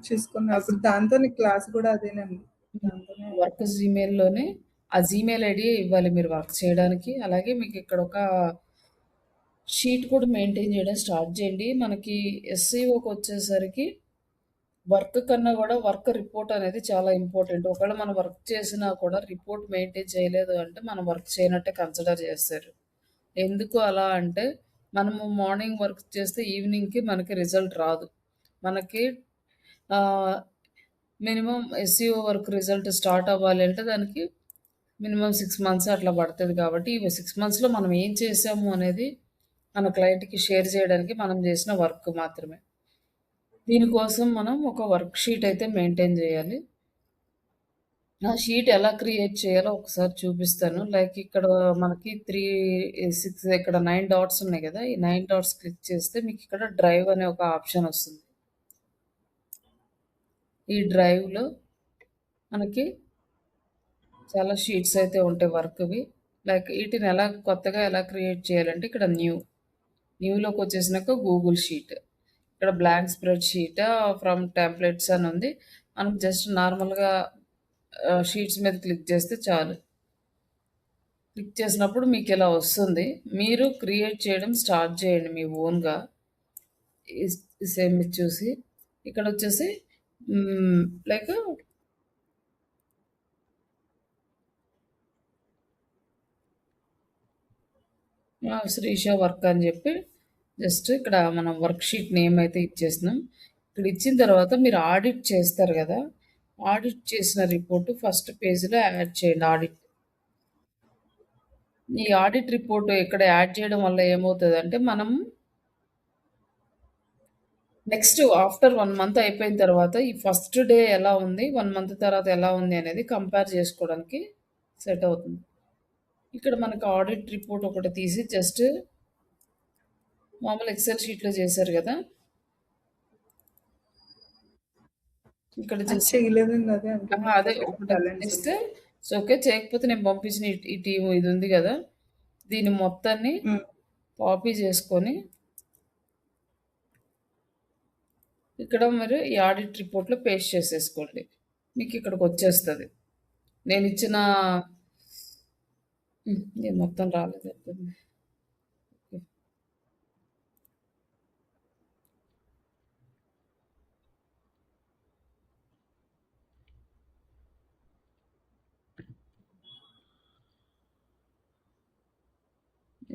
చూసుకున్నా. ఆ ఇప్పుడు దాంతోనే క్లాస్ గూడా అదేనండి. దాంతోనే వర్క్ జీమెయిల్‌లోనే ఆ జీమెయిల్ ఐడీ ఇవ్వాలి మీరు వర్క్ చేయడానికి. అలాగే మీకిక్కడ ఒక షీట్ కూడా మెయింటైన్ చేయడం స్టార్ట్ చేయండి. మనకి ఎస్‌సీఓకొచ్చేసరికి వర్క్ కన్నా గూడా వర్క్ రిపోర్ట్ అనేది చాలా ఇంపార్టెంట్. ఒకవేళ మనం వర్క్ చేసినా కూడా రిపోర్ట్ మెయింటైన్ చేయలేదు అంటే మనం వర్క్ చేయనట్టే కన్సిడర్ చేస్తారు. ఎందుకు అలా అంటే మనము మార్నింగ్ వర్క్ చేస్తే ఈవినింగ్‌కి మనకి రిజల్ట్ రాదు. మనకి ఆహ్, minimum SCO work result start అవ్వాలి అంటే దానికి మినిమమ్ 6 మంత్స్ అట్లా పడతది కాబట్టి, ఈ 6 మంత్స్‌లో మనం ఏం చేసాము అనేది మన క్లయింట్‌కి షేర్ చేయడానికి మనం చేసిన వర్క్ మాత్రమే. దీనికోసం మనం ఒక వర్క్ షీట్ అయితే మెయింటైన్ చేయాలి. ఆ షీట్ ఎలా క్రియేట్ చేయాలో ఒకసారి చూపిస్తాను. లైక్ ఇక్కడ మనకి 6 ఇక్కడ 9 డాట్స్ ఉన్నాయి గదా! ఈ 9 డాట్స్ క్లిక్ చేస్తే మీకిక్కడ డ్రైవ్ అనే ఒక ఆప్షన్ వస్తుంది. ఈ డ్రైవ్‌లో మనకి చాలా షీట్స్ అయితే ఉంటాయి వర్క్‌వి. లైక్ ఈటిని కొత్తగా ఎలా క్రియేట్ చేయాలంటే ఇక్కడ న్యూలోకొచ్చేసినాక గూగుల్ షీట్. ఇక్కడ blank spread sheet from templates అని ఉంది. మనం జస్ట్ నార్మల్‌గా షీట్స్ మీద క్లిక్ చేస్తే చాలు. క్లిక్ చేసినప్పుడు మీకిలా వస్తుంది. మీరు క్రియేట్ చేయడం స్టార్ట్ చేయండి మీ ఓన్‌గా. సేమ్ ఇది చూసి. ఇక్కడొచ్చేసి హ్మ్. లైక్ శ్రీష వర్క్ అని చెప్పి జస్ట్ ఇక్కడ మనం వర్క్ షీట్ నేమ్ అయితే ఇచ్చేసినాం. ఇక్కడ ఇచ్చిన తర్వాత మీరు ఆడిట్ చేస్తారు కదా! ఆడిట్ చేసిన రిపోర్ట్ ఫస్ట్ పేజ్‌లో యాడ్ చేయండి ఆడిట్. ఈ ఆడిట్ రిపోర్ట్ ఇక్కడ యాడ్ చేయడం వల్ల ఏమవుతదంటే మనం నెక్స్ట్ ఆఫ్టర్ 1 మంత్ అయిపోయిన తర్వాత ఈ ఫస్ట్ డే ఎలా ఉంది, 1 మంత్ తర్వాత ఎలా ఉంది అనేది కంపేర్ చేసుకోవడానికి సెట్ అవుతుంది. ఇక్కడ మనకు ఆడిట్ రిపోర్ట్ ఒకటి తీసి జస్ట్ మామూలు ఎక్సెల్ షీట్‌లో చేశారు కదా! ఇక్కడ అది జస్ట్ చేయలేదండి. అదే అంటున్నాను అదే కదా! ఒకటి బ్యాలెన్స్ ఉంది. చేస్తే ఇట్స్ ఓకే. చేయకపోతే నేను పంపించిన ఈ టీము ఇది ఉంది గదా! దీన్ని మొత్తాన్ని హ్మ్. కాపీ చేసుకొని ఇక్కడ మీరు ఈ ఆడిట్ రిపోర్ట్‌లో పేస్ట్ చేసేసుకోండి. మీకు ఇక్కడికొచ్చేస్తది. నేనిచ్చిన ఇది మొత్తం రాలేదు.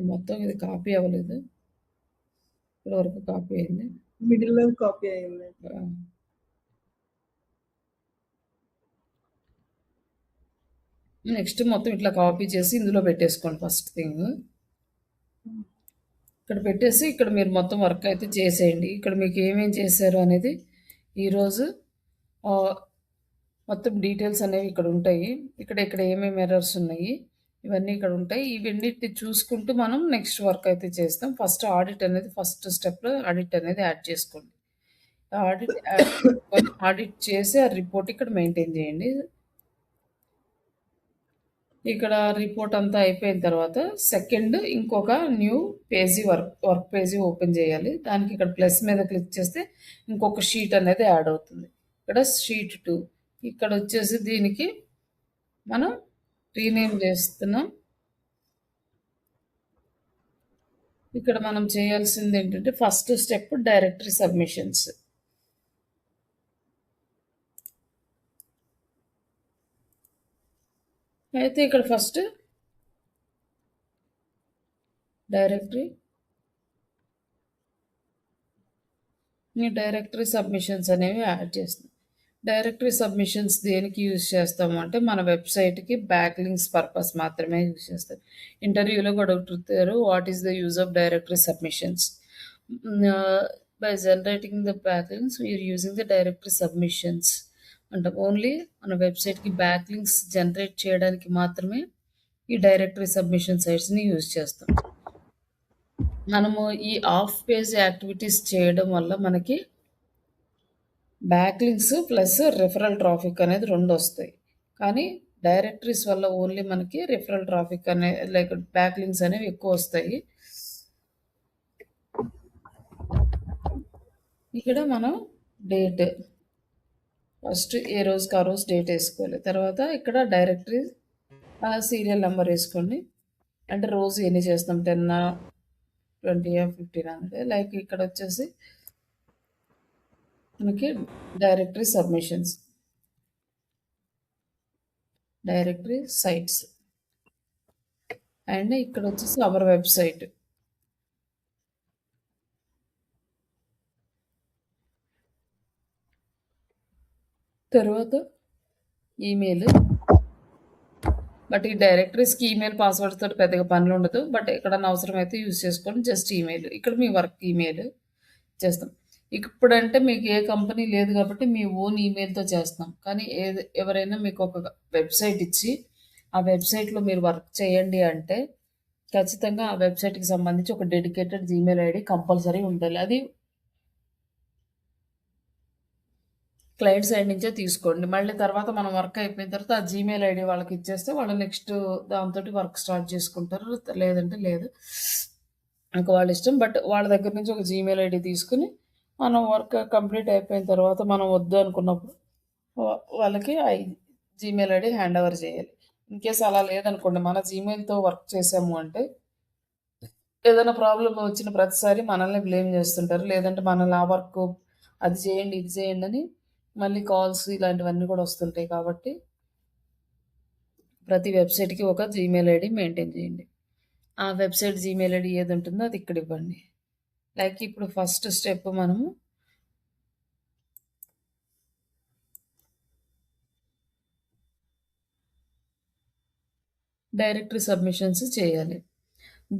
మొత్తం ఇది కాపీ అవ్వలేదు. ఇప్పటి వరకు కాపీ అయింది. మిడిల్‌లో కాపీ అయింది. ఆ! నెక్స్ట్ మొత్తం ఇట్లా కాపీ చేసి ఇందులో పెట్టేసుకోండి ఫస్ట్ థింగ్. ఇక్కడ పెట్టేసి ఇక్కడ మీరు మొత్తం వర్క్ అయితే చేసేయండి. ఇక్కడ మీకు ఏమేం చేశారు అనేది ఈరోజు ఆహ్, మొత్తం డీటెయిల్స్ అనేవి ఇక్కడ ఉంటాయి. ఇక్కడ ఏమేమి ఎర్రర్స్ ఉన్నాయి ఇవన్నీ ఇక్కడ ఉంటాయి. ఇవన్నిటిని చూసుకుంటూ మనం నెక్స్ట్ వర్క్ అయితే చేస్తాం. ఫస్ట్ ఆడిట్ అనేది ఫస్ట్ స్టెప్‌లో ఆడిట్ అనేది యాడ్ చేసుకోండి. ఆడిట్ యాడ్ చేసుకొని ఆడిట్ చేసి ఆ రిపోర్ట్ ఇక్కడ మెయింటైన్ చేయండి. ఇక్కడ రిపోర్ట్ అంతా అయిపోయిన తర్వాత సెకండ్ ఇంకొక న్యూ వర్క్ పేజీ ఓపెన్ చేయాలి. దానికి ఇక్కడ ప్లస్ మీద క్లిక్ చేస్తే ఇంకొక షీట్ అనేది యాడ్ అవుతుంది. ఇక్కడ షీట్ 2 ఇక్కడ వచ్చేసి దీనికి మనం రీనేమ్ చేస్తున్నాం. ఇక్కడ మనం చేయాల్సింది ఏంటంటే ఫస్ట్ స్టెప్ డైరెక్టరీ సబ్మిషన్స్. అయితే ఇక్కడ ఫస్ట్ డైరెక్టరీ డైరెక్టరీ సబ్మిషన్స్ అనేవి యాడ్ చేస్తున్నాం. డైరెక్టరీ సబ్మిషన్స్ దేనికి యూజ్ చేస్తాము అంటే మన వెబ్సైట్కి బ్యాక్ లింక్స్ పర్పస్ మాత్రమే యూజ్ చేస్తాం. ఇంటర్వ్యూలో కూడా అడుగుతారు what is the use of directory submissions. By generating the back links we are using the directory submissions అంటే ఓన్లీ మన వెబ్సైట్కి బ్యాక్ లింక్స్ జనరేట్ చేయడానికి మాత్రమే ఈ డైరెక్టరీ సబ్మిషన్ సైట్స్ని యూజ్ చేస్తాం. మనము ఈ ఆఫ్ పేజ్ యాక్టివిటీస్ చేయడం వల్ల మనకి back links plus referral traffic అనేది 2 వస్తాయి. కానీ డైరెక్టరీస్ వల్ల ఓన్లీ మనకి referral traffic like back links అనేవి ఎక్కువ వస్తాయి. ఇక్కడ మనం డేట్ ఫస్ట్ ఏ రోజుకి ఆ రోజు డేట్ వేసుకోవాలి. తర్వాత ఇక్కడ డైరెక్టరీ సీరియల్ నెంబర్ వేసుకోండి. అంటే రోజు ఎన్ని చేస్తాం 10 20 15 అంటే లైక్ ఇక్కడ వచ్చేసి మనకి directory submissions, directory sites and ఇక్కడ వచ్చేసి అవర్ వెబ్సైట్. తర్వాత ఈమెయిల్. బట్ ఈ డైరెక్టరీస్కి ఈమెయిల్ పాస్వర్డ్ తోటి పెద్దగా పనులు ఉండదు. బట్ ఎక్కడన్నా అవసరం అయితే యూజ్ చేసుకోండి. Just email. ఇక్కడ మీ వర్క్ ఈమెయిల్ చేస్తాం. ఇప్పుడంటే మీకు ఏ కంపెనీ లేదు కాబట్టి మీ ఓన్ ఈమెయిల్తో చేస్తాం. కానీ ఎవరైనా మీకు ఒక వెబ్సైట్ ఇచ్చి ఆ వెబ్సైట్లో మీరు వర్క్ చేయండి అంటే ఖచ్చితంగా ఆ వెబ్సైట్కి సంబంధించి ఒక డెడికేటెడ్ జీమెయిల్ ఐడి కంపల్సరీ ఉండాలి. అది క్లయింట్ సైడ్ నుంచే తీసుకోండి. మళ్ళీ తర్వాత మనం వర్క్ అయిపోయిన తర్వాత ఆ జీమెయిల్ ఐడి వాళ్ళకి ఇచ్చేస్తే వాళ్ళు నెక్స్ట్ దాంతో వర్క్ స్టార్ట్ చేసుకుంటారు. లేదంటే లేదు, ఇంకా వాళ్ళ ఇష్టం. బట్ వాళ్ళ దగ్గర నుంచి ఒక జీమెయిల్ ఐడి తీసుకుని మనం వర్క్ కంప్లీట్ అయిపోయిన తర్వాత మనం వద్దు అనుకున్నప్పుడు వాళ్ళకి ఆ జీమెయిల్ ఐడి హ్యాండ్ ఓవర్ చేయాలి. ఇన్ కేస్ అలా లేదనుకోండి, మన జీమెయిల్తో వర్క్ చేసాము అంటే ఏదైనా ప్రాబ్లం వచ్చిన ప్రతిసారి మనల్ని బ్లేమ్ చేస్తుంటారు. లేదంటే మనల్ని ఆ వర్క్ అది చేయండి ఇది చేయండి అని మళ్ళీ కాల్స్ ఇలాంటివన్నీ కూడా వస్తుంటాయి. కాబట్టి ప్రతి వెబ్సైట్కి ఒక జీమెయిల్ ఐడి మెయింటైన్ చేయండి. ఆ వెబ్సైట్ జీమెయిల్ ఐడి ఏది ఉంటుందో అది ఇక్కడ ఇవ్వండి. లైక్ ఇప్పుడు ఫస్ట్ స్టెప్ మనము డైరెక్టరీ సబ్మిషన్స్ చేయాలి.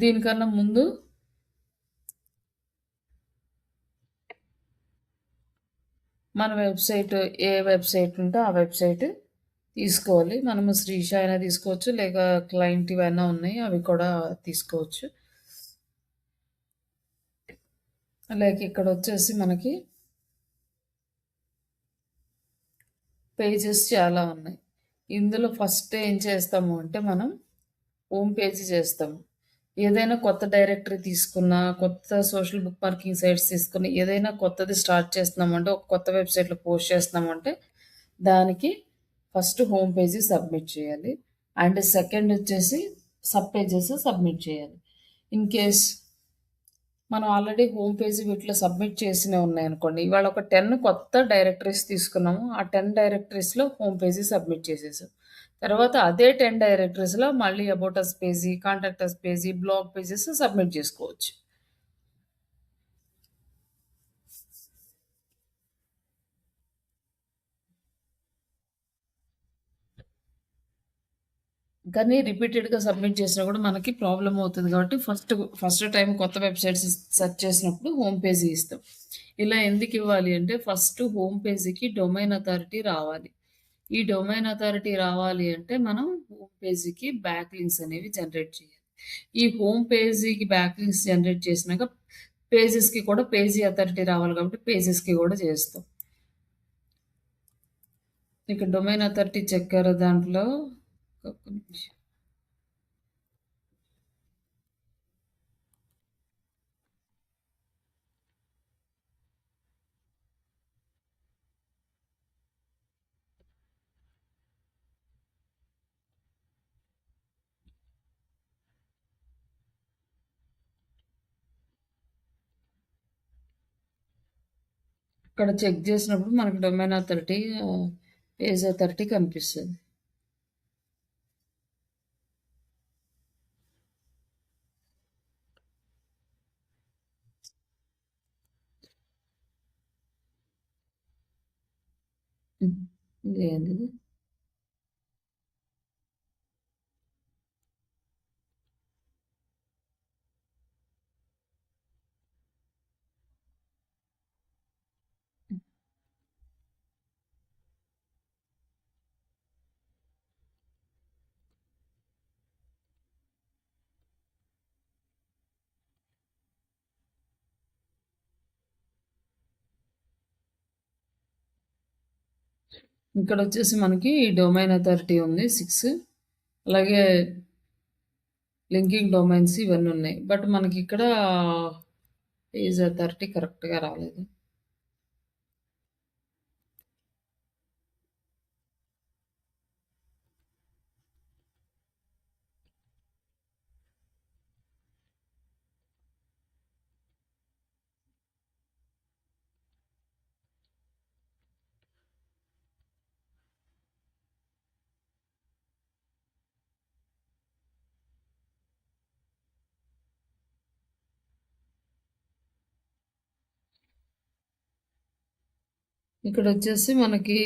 దీనికన్నా ముందు మన వెబ్సైట్ ఏ వెబ్సైట్ ఉంటే ఆ వెబ్సైట్ తీసుకోవాలి. మనము శ్రీష అయినా తీసుకోవచ్చు, లేక క్లయింట్ ఇవైనా ఉన్నాయి అవి కూడా తీసుకోవచ్చు. లైక్ ఇక్కడ వచ్చేసి మనకి పేజెస్ చాలా ఉన్నాయి. ఇందులో ఫస్ట్ ఏం చేస్తాము అంటే మనం హోమ్ పేజీ చేస్తాము. ఏదైనా కొత్త డైరెక్టరీ తీసుకున్నా, కొత్త సోషల్ బుక్ మార్కింగ్ సైట్స్ తీసుకుని ఏదైనా కొత్తది స్టార్ట్ చేస్తున్నామంటే, ఒక కొత్త వెబ్సైట్లో పోస్ట్ చేస్తున్నామంటే దానికి ఫస్ట్ హోమ్ పేజీ సబ్మిట్ చేయాలి. అండ్ సెకండ్ వచ్చేసి సబ్ పేజెస్ సబ్మిట్ చేయాలి. ఇన్ కేస్ మనం ఆల్రెడీ హోమ్ పేజీ వీటిలో సబ్మిట్ చేసినవి ఉన్నాయనుకోండి, ఇవాళ ఒక 10 కొత్త డైరెక్టరీస్ తీసుకున్నాము. ఆ 10 డైరెక్టరీస్లో హోమ్ పేజీ సబ్మిట్ చేసేసాం. తర్వాత అదే 10 డైరెక్టరీస్లో మళ్ళీ about us page, contact us page, blog pages submit చేసుకోవచ్చు. కానీ రిపీటెడ్గా సబ్మిట్ చేసినా కూడా మనకి ప్రాబ్లం అవుతుంది. కాబట్టి ఫస్ట్ టైం కొత్త వెబ్సైట్స్ సెర్చ్ చేసినప్పుడు హోమ్ పేజీ ఇస్తాం. ఇలా ఎందుకు ఇవ్వాలి అంటే ఫస్ట్ హోమ్ పేజీకి డొమైన్ అథారిటీ రావాలి. ఈ డొమైన్ అథారిటీ రావాలి అంటే మనం హోమ్ పేజీకి బ్యాక్ లింక్స్ అనేవి జనరేట్ చేయాలి. ఈ హోమ్ పేజీకి బ్యాక్ లింక్స్ జనరేట్ చేసినాక పేజెస్కి కూడా పేజీ అథారిటీ రావాలి కాబట్టి పేజెస్కి కూడా చేస్తాం. ఇక డొమైన్ అథారిటీ చెక్కర్ దాంట్లో ఒక్క నిమిషం. ఇక్కడ చెక్ చేసినప్పుడు మనకి డొమైన్ అథారిటీ, పేజ్ అథారిటీ కనిపిస్తుంది. ఇదేంటిది? ఇక్కడ వచ్చేసి మనకి డొమైన్ అథారిటీ ఉంది 6, అలాగే లింకింగ్ డొమైన్స్ ఇవన్నీ ఉన్నాయి. బట్ మనకి ఇక్కడ పేజ్ అథారిటీ కరెక్ట్గా రాలేదు. ఇక్కడొచ్చేసి మనకి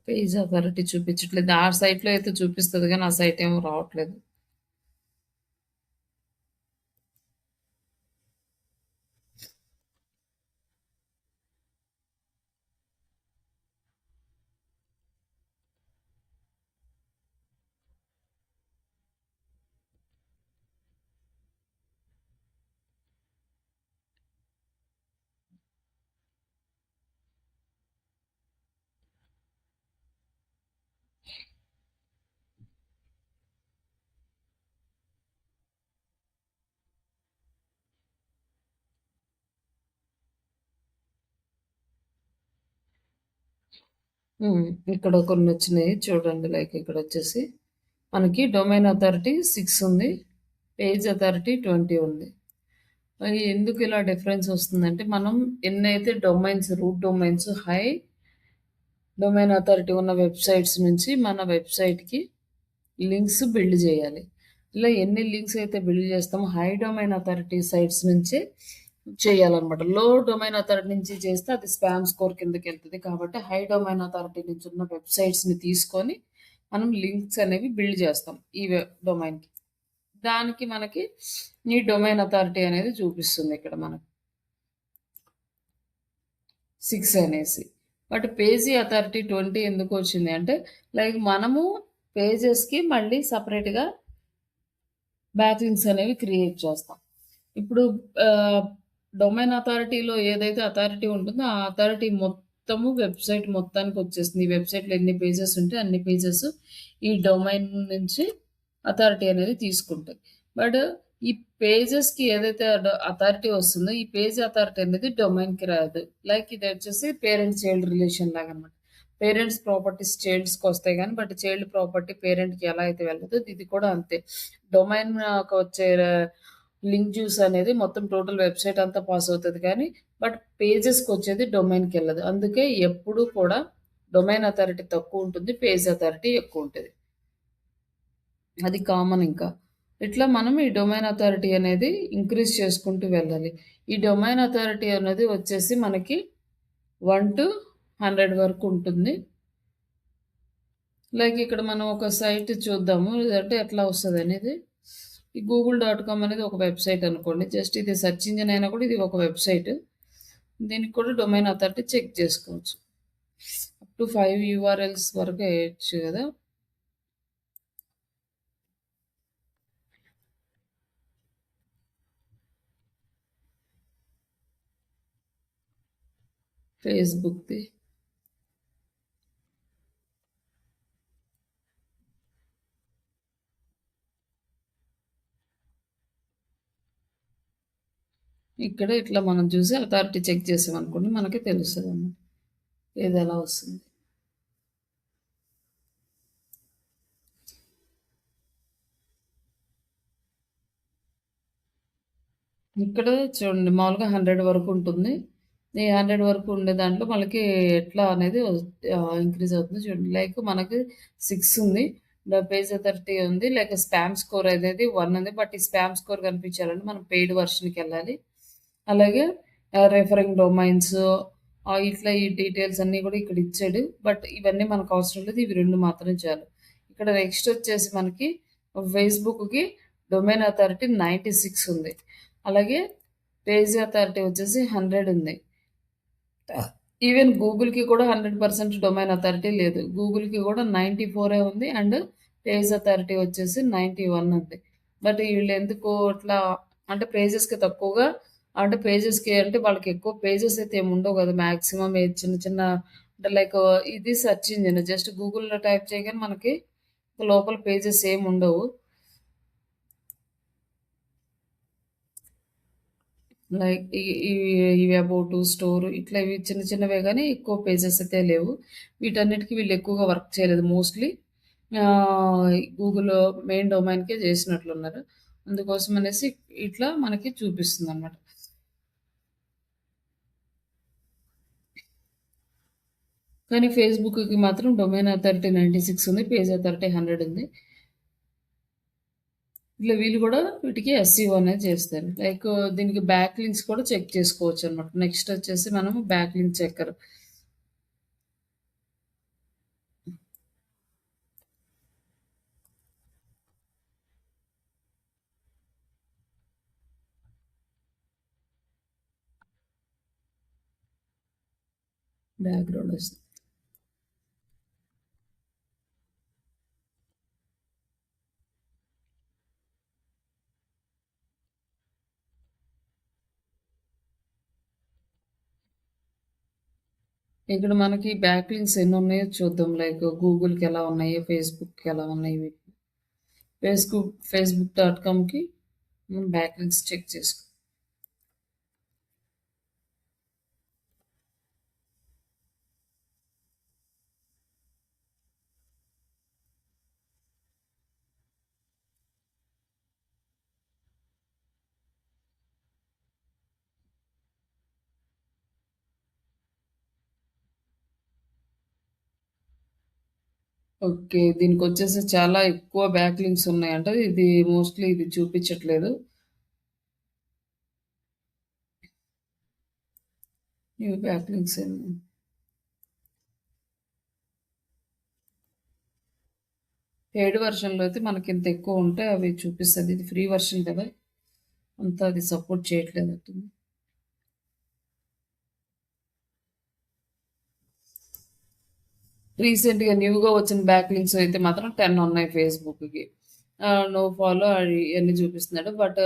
పేజ్ అథారిటీ చూపించట్లేదు. ఆ సైట్‌లో అయితే చూపిస్తది గానీ, ఆ సైట్ ఏమో రావట్లేదు. హ్మ్. ఇక్కడ కొన్నొచ్చినాయి చూడండి. లైక్ ఇక్కడొచ్చేసి మనకి డొమైన్ అథారిటీ 6 ఉంది. పేజ్ అథారిటీ 20 ఉంది. మరి ఎందుకు ఇలా డిఫరెన్స్ వస్తుందంటే, మనం ఎన్నైతే domains, root domains high domain authority ఉన్న వెబ్‌సైట్స్ నుంచి మన వెబ్‌సైట్‌కి లింక్స్ బిల్డ్ చేయాలి. ఇలా ఎన్ని లింక్స్ అయితే బిల్డ్ చేస్తామో హై డొమైన్ అథారిటీ సైట్స్ నుంచే చేయాలనమాట. లో డొమైన్ అథారిటీ నుంచి చేస్తే అది స్పామ్ స్కోర్ కిందకెళ్తది. కాబట్టి హై డొమైన్ అథారిటీ నుంచి ఉన్న వెబ్‌సైట్స్‌ని తీసుకొని మనం లింక్స్ అనేవి బిల్డ్ చేస్తాం ఈ డొమైన్‌కి. దానికి మనకి ఈ డొమైన్ అథారిటీ అనేది చూపిస్తుంది ఇక్కడ మనకు 6 అనేసి. బట్ పేజీ అథారిటీ 20 ఎందుకు వచ్చింది అంటే, లైక్ మనము పేజెస్‌కి మళ్ళీ సెపరేట్‌గా బ్యాక్‌లింక్స్ అనేవి క్రియేట్ చేస్తాం. ఇప్పుడు డొమైన్ అథారిటీలో ఏదైతే అథారిటీ ఉంటుందో, ఆ అథారిటీ మొత్తము వెబ్‌సైట్ మొత్తానికి వచ్చేస్తుంది. ఈ వెబ్‌సైట్‌లో ఎన్ని పేజెస్ ఉంటే అన్ని పేజెస్ ఈ డొమైన్ నుంచి అథారిటీ అనేది తీసుకుంటది. బట్ ఈ పేజెస్‌కి ఏదైతే అథారిటీ వస్తుందో, ఈ పేజ్ అథారిటీ అనేది డొమైన్‌కి రాదు. లైక్ ఇది వచ్చేసి పేరెంట్ చైల్డ్ రిలేషన్ లాగనమాట. పేరెంట్స్ ప్రాపర్టీస్ చైల్డ్స్‌కొస్తాయి గానీ, బట్ చైల్డ్ ప్రాపర్టీ పేరెంట్‌కి ఎలా అయితే వెళ్ళదో, ఇది కూడా అంతే. డొమైన్‌కొచ్చే లింక్ జ్యూస్ అనేది మొత్తం టోటల్ వెబ్‌సైట్ అంతా పాస్ అవుతది కానీ, బట్ పేజెస్‌కొచ్చేది డొమైన్‌కెళ్ళదు. అందుకే ఎప్పుడూ కూడా డొమైన్ అథారిటీ తక్కువుంటుంది. పేజ్ అథారిటీ ఎక్కువుంటది. అది కామన్ ఇంకా. ఇట్లా మనం ఈ డొమైన్ అథారిటీ అనేది ఇంక్రీజ్ చేసుకుంటూ వెళ్ళాలి. ఈ డొమైన్ అథారిటీ అనేది వచ్చేసి మనకి 1-100 వరకు ఉంటుంది. లైక్ ఇక్కడ మనం ఒక సైట్ చూద్దాము. అంటే ఎట్లా వస్తదనేది. ఈ గూగుల్.కామ్ అనేది ఒక వెబ్‌సైట్ అనుకోండి. జస్ట్ ఇది సెర్చ్ ఇంజిన్ అయినా కూడా ఇది ఒక వెబ్‌సైట్. దీనికి కూడా డొమైన్ అథారిటీ చెక్ చేసుకోవచ్చు. అప్ టు 5 యూఆర్ఎల్స్ వరకు ఎయొచ్చు గదా! ఫేస్‌బుక్‌ది. ఇక్కడ ఇట్లా మనం చూసి అథారిటీ చెక్ చేసామనుకోండి మనకి తెలుస్తదనమాట. ఏదెలా వస్తుంది. ఇక్కడ చూడండి మామూలుగా 100 వరకు ఉంటుంది. ఈ 100 వరకు ఉండే దాంట్లో మనకి ఎట్లా అనేది ఇంక్రీజ్ అవుతుంది చూడండి. లైక్ మనకి 6 ఉంది. పేజ్ అథారిటీ ఉంది. లైక్ స్పామ్ స్కోర్ అనేది 1 ఉంది. బట్ ఈ స్పామ్ స్కోర్ కనిపించాలంటే మనం పెయిడ్ వెర్షన్‌కెళ్ళాలి. అలాగే రిఫరింగ్ డొమైన్స్ ఇట్లా ఈ డీటెయిల్స్ అన్నీ కూడా ఇక్కడ ఇచ్చాడు. బట్ ఇవన్నీ మనకు అవసరం లేదు. ఇవి 2 మాత్రం చాలు. ఇక్కడ నెక్స్ట్ వచ్చేసి మనకి ఫేస్‌బుక్‌కి డొమైన్ అథారిటీ 96 ఉంది. అలాగే పేజ్ అథారిటీ వచ్చేసి 100 ఉంది. ఈవెన్ గూగుల్‌కి కూడా 100% డొమైన్ అథారిటీ లేదు. గూగుల్‌కి కూడా 94 ఉంది. అండ్ పేజ్ అథారిటీ వచ్చేసి 91 ఉంది. బట్ వీళ్ళెందుకు అట్లా అంటే పేజెస్‌కి తక్కువగా అంటే పేజెస్‌కి అంటే వాళ్ళకి ఎక్కువ పేజెస్ అయితే ఏమి ఉండవు కదా! మాక్సిమం చిన్న చిన్న అంటే లైక్ ఇది సెర్చ్ ఇంజిన్ జస్ట్ గూగుల్‌లో టైప్ చేయగానే మనకి లోపల పేజెస్ ఏమి ఉండవు. లైక్ ఇవి అబౌట్, స్టోర్ ఇట్లా ఇవి చిన్న చిన్నవే గానీ ఎక్కువ పేజెస్ అయితే లేవు. వీటన్నిటికి వీళ్ళు ఎక్కువగా వర్క్ చేయలేదు. మోస్ట్‌లీ గూగుల్ మెయిన్ డొమైన్‌కే చేసినట్లున్నారు. అందుకోసం అనేసి ఇట్లా మనకి చూపిస్తుందనమాట. కానీ ఫేస్‌బుక్‌కి మాత్రం డొమైన్ అథారిటీ 96 ఉంది. పేజ్ అథారిటీ 100 ఉంది. ఇట్లా వీళ్ళు కూడా వీటికి ఎస్సీఓ అనేది చేస్తారు. లైక్ దీనికి బ్యాక్ లింక్స్ కూడా చెక్ చేసుకోవచ్చు అనమాట. నెక్స్ట్ వచ్చేసి మనము బ్యాక్ లింక్ చెక్కర్. బ్యాక్గ్రౌండ్ వస్తుంది. ఇక్కడ మనకి బ్యాక్ లింక్స్ ఎన్ని ఉన్నాయో చూద్దాం. లైక్ గూగుల్కి ఎలా ఉన్నాయి, ఫేస్బుక్కి ఎలా ఉన్నాయి. facebook.comకి మనం బ్యాక్ లింక్స్ చెక్ చేసుకో. ఓకే. దీనికొచ్చేసి చాలా ఎక్కువ బ్యాక్ లింక్స్ ఉన్నాయంట. ఇది మోస్ట్‌లీ ఇది చూపించట్లేదు. ఇవి బ్యాక్ లింక్స్ ఏమో. పెయిడ్ వెర్షన్‌లో అయితే మనకింత ఎక్కువ ఉంటే అవి చూపిస్తది. ఇది ఫ్రీ వెర్షన్ కదా! అంత అది సపోర్ట్ చేయట్లేదట్టుంది. రీసెంట్‌గా న్యూగా వచ్చిన బ్యాక్ లింక్స్ అయితే మాత్రం 10 ఉన్నాయి ఫేస్‌బుక్‌కి. నో ఫాలో అది ఇయన్నీ చూపిస్తున్నాడు. బట్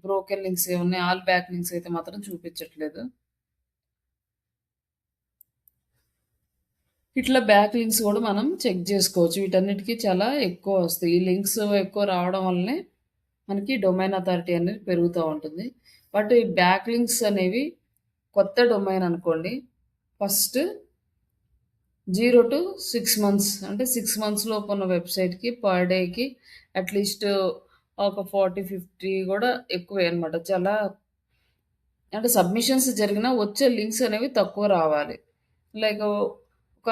బ్రోకెన్ లింక్స్ ఏమున్నాయి, ఆల్ బ్యాక్ లింక్స్ అయితే మాత్రం చూపించట్లేదు. ఇట్లా బ్యాక్ లింక్స్ కూడా మనం చెక్ చేసుకోవచ్చు. వీటన్నిటికి చాలా ఎక్కువ వస్తాయి. ఈ లింక్స్ ఎక్కువ రావడం వల్లనే మనకి డొమైన్ అథారిటీ అనేది పెరుగుతూ ఉంటుంది. బట్ ఈ బ్యాక్ లింక్స్ అనేవి కొత్త డొమైన్ అనుకోండి, ఫస్ట్ 0-6 మంత్స్ అంటే 6 మంత్స్ లోపు ఉన్న వెబ్సైట్‌కి పర్ డేకి అట్‌లీస్ట్ ఒక 40, 50 కూడా ఎక్కువే అనమాట. చాలా అంటే సబ్మిషన్స్ జరిగినా వచ్చే లింక్స్ అనేవి తక్కువ రావాలి. లైక్ ఒక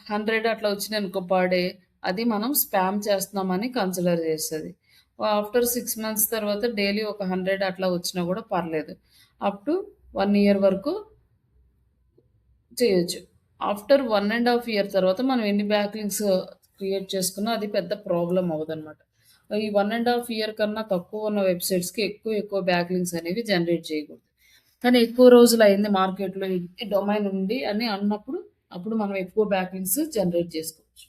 100 అట్లా వచ్చినాయనుకో పర్ డే, అది మనం స్పామ్ చేస్తున్నామని కన్సిడర్ చేస్తది. ఆఫ్టర్ 6 మంత్స్ తర్వాత డైలీ ఒక 100 అట్లా వచ్చినా కూడా పర్లేదు. అప్ టు 1 ఇయర్ వరకు చేయొచ్చు. ఆఫ్టర్ 1½ ఇయర్ తర్వాత మనం ఎన్ని బ్యాక్ లింక్స్ క్రియేట్ చేసుకున్నా అది పెద్ద ప్రాబ్లమ్ అవ్వదనమాట. ఈ 1½ ఇయర్ కన్నా తక్కువ ఉన్న వెబ్‌సైట్స్‌కి ఎక్కువ బ్యాక్ లింక్స్ అనేవి జనరేట్ చేయకూడదు. కానీ ఎక్కువ రోజులయింది మార్కెట్‌లో ఈ డొమైన్ ఉంది అని అన్నప్పుడు, అప్పుడు మనం ఎక్కువ బ్యాక్ లింక్స్ జనరేట్ చేసుకోవచ్చు.